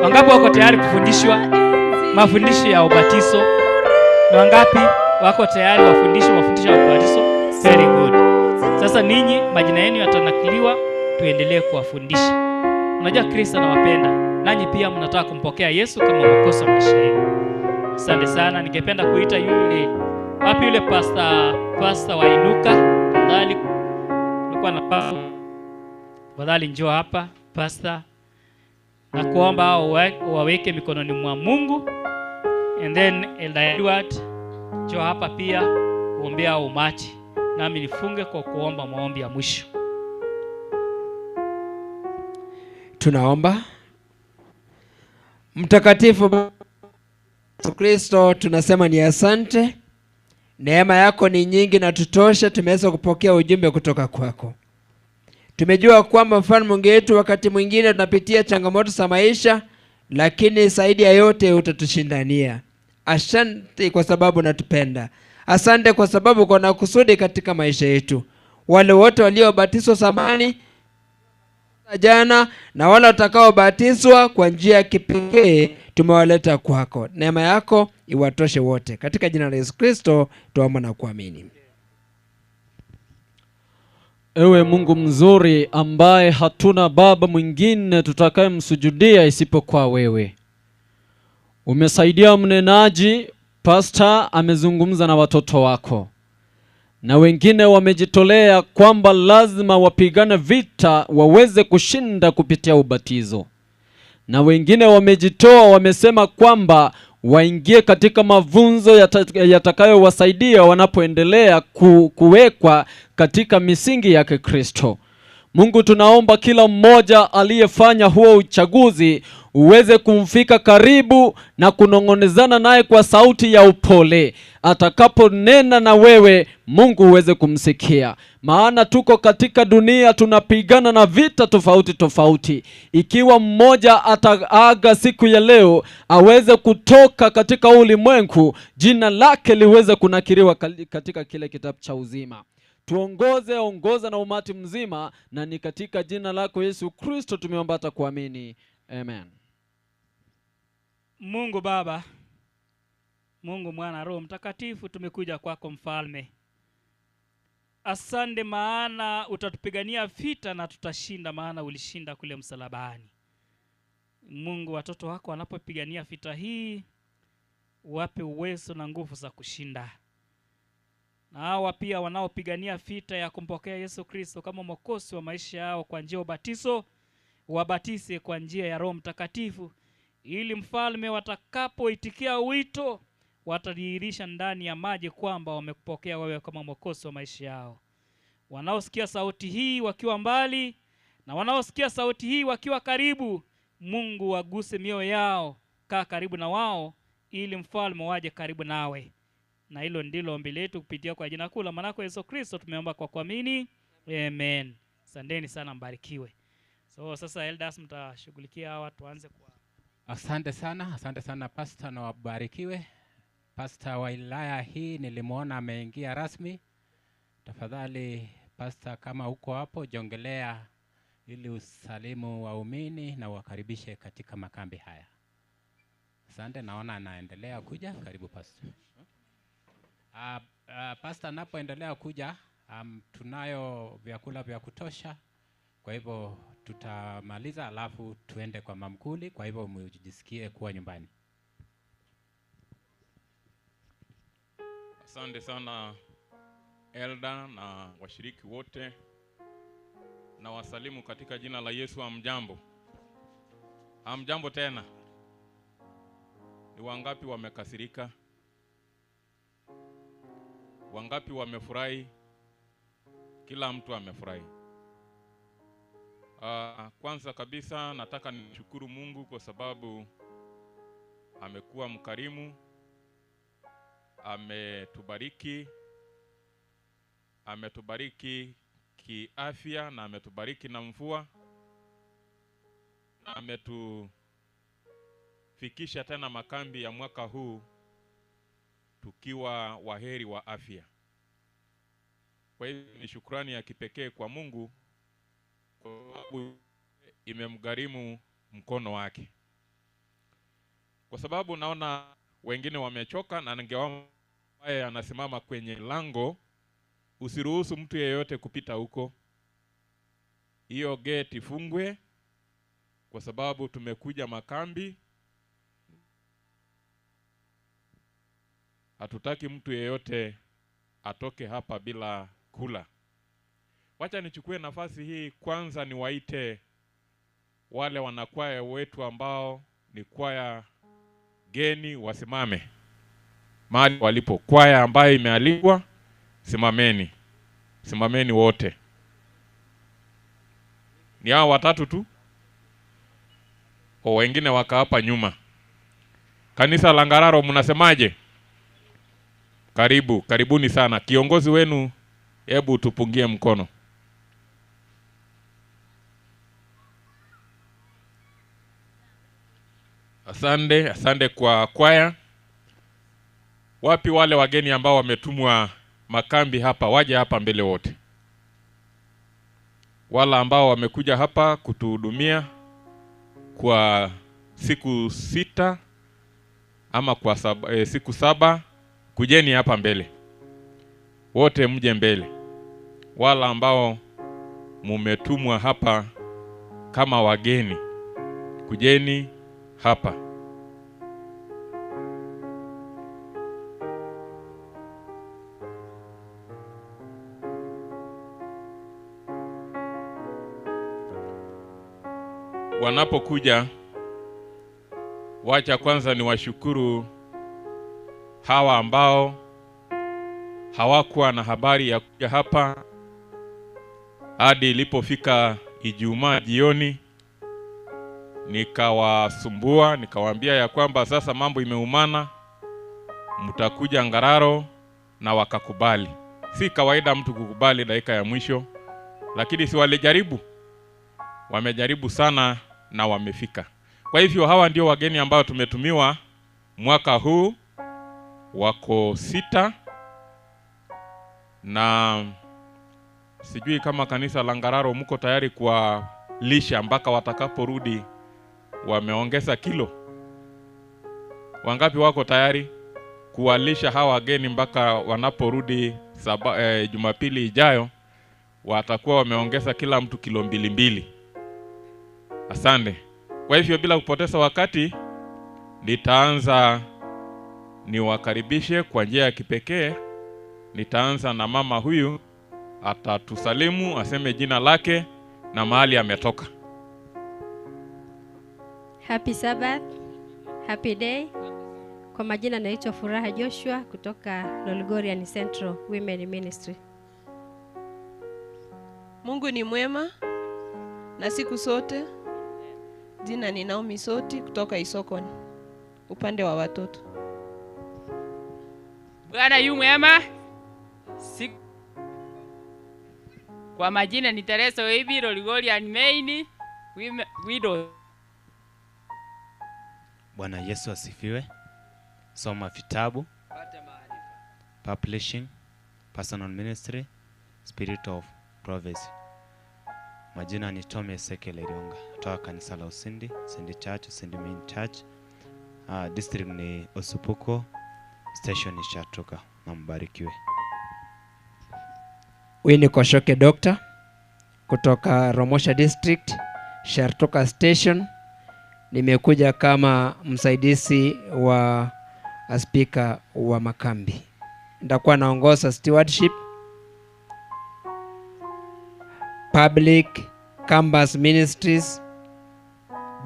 Wangapi wako tayari kufundishwa mafundisho ya ubatizo? Na wangapi wako tayari wafundishwe mafundisho ya ubatizo? Very good. Sasa ninyi majina yenu yatanakiliwa, tuendelee kuwafundisha. Unajua Kristo anawapenda. Nanyi pia mnataka kumpokea Yesu kama mwokozi wa maisha yenu. Asante sana. Ningependa kuita yule wapi yule pastor wa Inuka. Tafadhali ulikuwa na pastor. Tafadhali njoo hapa pastor. Na kuomba waweke mikononi mwa Mungu. And then Elder Edward njoo hapa pia kuombea umati. Nami nifunge kwa kuomba maombi ya mwisho. Tunaomba. Mtakatifu Yesu Kristo, tunasema ni asante. Neema yako ni nyingi na tutosha, tumeweza kupokea ujumbe kutoka kwako. Tumejua kwamba mfalme Mungu wetu, wakati mwingine tunapitia changamoto za maisha, lakini zaidi ya yote utatushindania. Asante kwa sababu unatupenda. Asante kwa sababu kuna kusudi katika maisha yetu. Wale wote waliobatizwa zamani, jana, na wale watakaobatizwa kwa njia ya kipekee tumewaleta kwako. Neema yako iwatoshe wote. Katika jina la Yesu Kristo tuomba na kuamini. Ewe Mungu mzuri ambaye hatuna baba mwingine tutakayemsujudia isipokuwa wewe. Umesaidia mnenaji, pastor amezungumza na watoto wako. Na wengine wamejitolea kwamba lazima wapigane vita waweze kushinda kupitia ubatizo. Na wengine wamejitoa, wamesema kwamba waingie katika mafunzo yatakayowasaidia wanapoendelea kuwekwa katika misingi ya Kristo. Mungu, tunaomba kila mmoja aliyefanya huo uchaguzi uweze kumfika karibu na kunongonezana naye kwa sauti ya upole. Atakaponena na wewe, Mungu uweze kumsikia. Maana tuko katika dunia tunapigana na vita tofauti tofauti. Ikiwa mmoja ataaga siku ya leo, aweze kutoka katika ulimwengu, jina lake liweze kunakiriwa katika kile kitabu cha uzima. Ongoza na umati mzima, na ni katika jina lako Yesu Kristo tumeomba hata kuamini. Amen. Mungu Baba, Mungu Mwana, Roho Mtakatifu, tumekuja kwako mfalme. Asante maana utatupigania vita na tutashinda, maana ulishinda kule msalabani. Mungu, watoto wako wanapopigania vita hii, wape uwezo na nguvu za kushinda. Na hawa pia wanaopigania vita ya kumpokea Yesu Kristo kama mwokozi wa maisha yao kwa njia ya ubatizo, wabatize kwa njia ya Roho Mtakatifu, ili mfalme watakapoitikia wito watadhihirisha ndani ya maji kwamba wamekupokea wewe kama mwokozi wa maisha yao. Wanaosikia sauti hii wakiwa mbali na wanaosikia sauti hii wakiwa karibu, Mungu waguse mioyo yao, kaa karibu na wao ili mfalme waje karibu nawe. Na hilo ndilo ombi letu kupitia kwa jina kuu la mwanako Yesu Kristo tumeomba kwa kuamini. Amen. Asanteni sana, mbarikiwe. So sasa elders mtashughulikia hawa, tuanze kwa. Asante sana pastor, na wabarikiwe. Pastor wa wilaya hii nilimuona ameingia rasmi. Tafadhali pastor, kama uko hapo jongelea ili usalimu waumini na wakaribishe katika makambi haya. Asante, naona anaendelea kuja. Karibu pastor. Pastor napoendelea kuja, tunayo vyakula vya kutosha. Kwa hivyo tutamaliza alafu tuende kwa mamkuli, kwa hivyo mjisikie kuwa nyumbani. Asante sana elda na washiriki wote, na wasalimu katika jina la Yesu. Hamjambo? Hamjambo tena? Ni wangapi wamekasirika? Wangapi wamefurahi? Kila mtu amefurahi. Kwanza kabisa nataka nishukuru Mungu kwa sababu amekuwa mkarimu, ametubariki kiafya na ametubariki na mvua, na ametufikisha tena makambi ya mwaka huu tukiwa waheri wa afya. Kwa hivyo ni shukrani ya kipekee kwa Mungu kwa sababu imemgharimu mkono wake. Kwa sababu naona wengine wamechoka, na ningeomba ambaye anasimama kwenye lango usiruhusu mtu yeyote kupita huko. Hiyo gate ifungwe kwa sababu tumekuja makambi. Hatutaki mtu yeyote atoke hapa bila kula. Wacha nichukue nafasi hii kwanza niwaite wale wanakwaya wetu ambao ni kwaya geni wasimame mahali walipo. Kwaya ambayo imealikwa, simameni. Simameni wote. Ni hao watatu tu? O, wengine waka hapa nyuma. Kanisa la Ngararo mnasemaje? Karibuni sana. Kiongozi wenu, hebu tupungie mkono. Asante kwa kwaya. Wapi wale wageni ambao wametumwa makambi hapa? Waje hapa mbele wote. Wala ambao wamekuja hapa kutuhudumia kwa siku 6 ama kwa siku 7, kujeni hapa mbele. Wote mje mbele. Wala ambao mumetumwa hapa kama wageni, kujeni hapa. Wanapokuja, wacha kwanza ni washukuru hawa ambao hawakuwa na habari ya kuja hapa hadi ilipofika Ijumaa jioni. Nikawasumbua, nikawaambia ya kwamba sasa mambo imeumana, mtakuja Ngararo, na wakakubali. Si kawaida mtu kukubali dakika ya mwisho, lakini si walijaribu. Wamejaribu sana na wamefika. Kwa hivyo hawa ndio wageni ambao tumetumiwa mwaka huu, wako 6, na sijui kama kanisa la Ngararo mko tayari kwa lisha mpaka watakaporudi. Wameongeza kilo. Wangapi wako tayari kuwalisha hawa wageni mpaka wanaporudi Jumapili ijayo? Watakuwa wameongeza kila mtu kilo 2. Asante. Kwa hivyo bila kupoteza wakati, nitaanza niwakaribishe kwa njia ya kipekee. Nitaanza na mama huyu, atatusalimu, aseme jina lake na mahali ametoka. Happy Sabbath. Happy day. Kwa majina naitwa Furaha Joshua kutoka Lolgorian Central Women Ministry. Mungu ni mwema na siku sote. Jina ni Naomi Soti kutoka Isokoni, upande wa watoto. Bwana yu mwema. Kwa majina ni Teresa Webi, Lolgorian Main Widow. Bwana Yesu asifiwe. Soma vitabu, publishing, personal ministry, spirit of prophecy. Majina ni Tome Ezekiel Rionga, kutoka kanisa la Usindi Church, Usindi Main Church. District ni Osupuko, station ni Shatuka. Na mbarikiwe. Huyu ni Koshoke Doctor kutoka Romosha District, Shatuka Station. Nimekuja kama msaidizi wa speaker wa makambi. Nitakuwa naongoza stewardship public, campus ministries,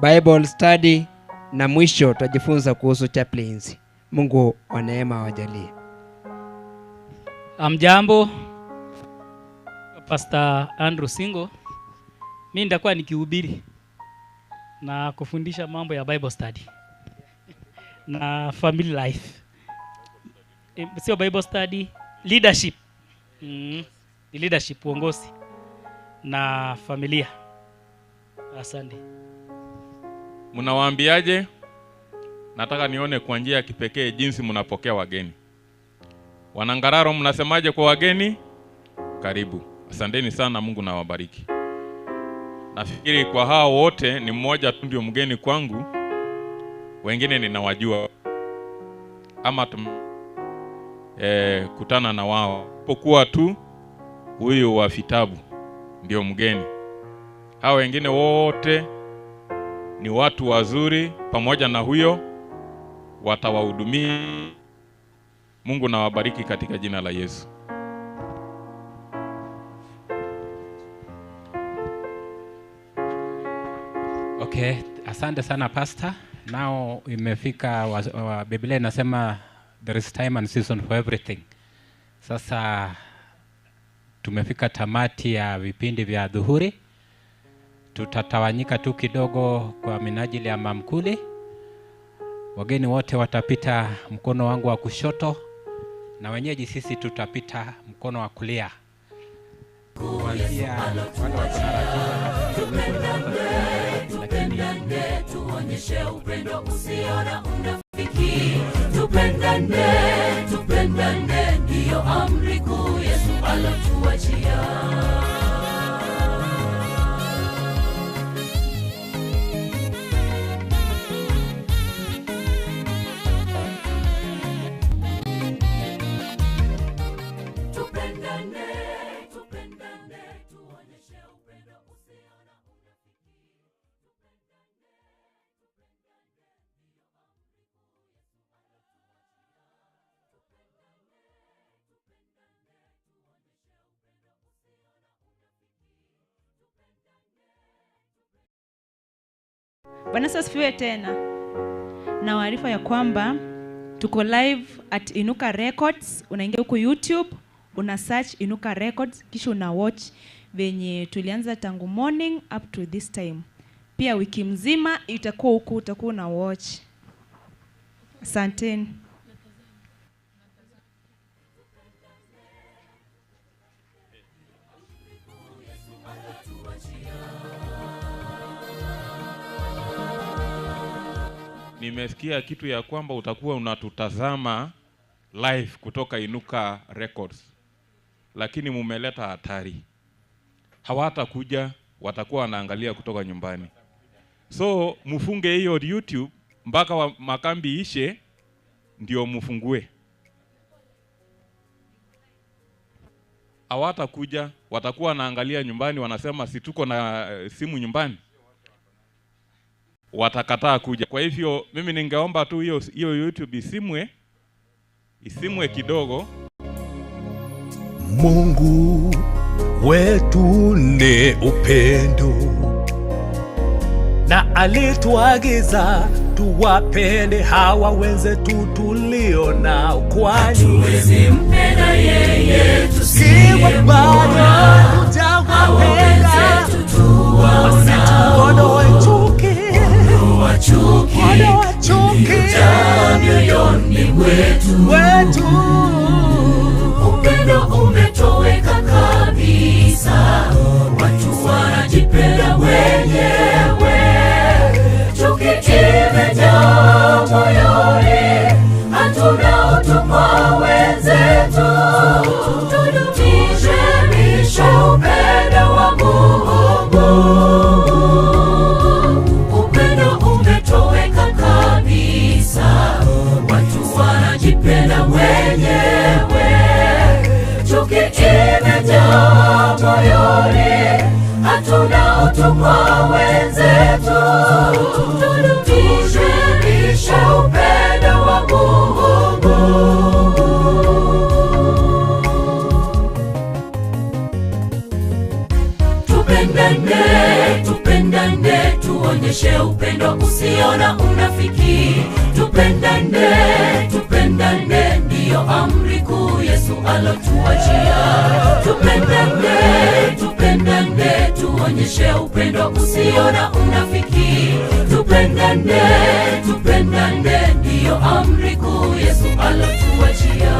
Bible study, na mwisho tutajifunza kuhusu chaplaincy. Mungu wa neema awajalie. Amjambo, Pastor Andrew Singo. Mimi nitakuwa nikihubiri na kufundisha mambo ya Bible study na family life. Sio Bible study, leadership. Leadership, uongozi na familia. Asante. Mnawaambiaje? Nataka nione kwa njia ya kipekee jinsi mnapokea wageni. Wanangararo, mnasemaje kwa wageni? Karibu. Asanteni sana, Mungu na wabariki. Nafikiri kwa hao wote ni mmoja tu ndio mgeni kwangu. Wengine ninawajua. Ama kutana na wao. Pokuwa tu huyu wa vitabu ndio mgeni. Hao wengine wote ni watu wazuri, pamoja na huyo watawahudumia. Mungu na wabariki katika jina la Yesu. Okay, asante sana pastor. Now imefika Biblia inasema there is time and season for everything. Sasa tumefika tamati ya vipindi vya dhuhuri. Tutatawanyika tu kidogo kwa minajili ya mamkuli. Wageni wote watapita mkono wangu wa kushoto na wenyeji sisi tutapita mkono wa kulia. Kuanzia tupendane, tuonyeshe upendo usio na unafiki. Tupendane, tupendane, ndiyo amri kuu Yesu alatuachia. Bwana asifiwe tena. Na waarifa ya kwamba tuko live at Inuka Records. Unaingia huko YouTube, una search Inuka Records, kisha una watch venye tulianza tangu morning up to this time. Pia wiki mzima itakuwa huko, utakuwa na watch. Asanteni. Nimesikia kitu ya kwamba utakuwa unatutazama live kutoka Inuka Records. Lakini mumeleta hatari. Hawatakuja, watakuwa wanaangalia kutoka nyumbani. So mufunge hiyo YouTube mpaka makambi ishe ndio mufungue. Hawatakuja, watakuwa wanaangalia nyumbani, wanasema si tuko na simu nyumbani. Watakataa kuja. Kwa hivyo mimi ningeomba tu hiyo YouTube isimwe kidogo. Mungu wetu ni upendo, na alituagiza tuwapende hawa wenzetu tulio nao, kwani hatuwezi mpenda yeye tusiyemwona. Hawa wenzetu tuwaondoe chuki mioyoni mwetu. Upendo umetoweka kabisa, watu wanajipenda wenyewe. Chuki imejaa moyoni, hatuna utu kwa wenzetu. Tudumishe upendo wa Mungu. Upendo umetoweka kabisa, watu wanajipenda wenyewe. Chuki imejaa moyoni, hatuna utu kwa wenzetu. Tudumishe upendo wa Mungu. upendo usio na unafiki. Tupendane, tupendane, ndiyo amri kuu Yesu alotuachia.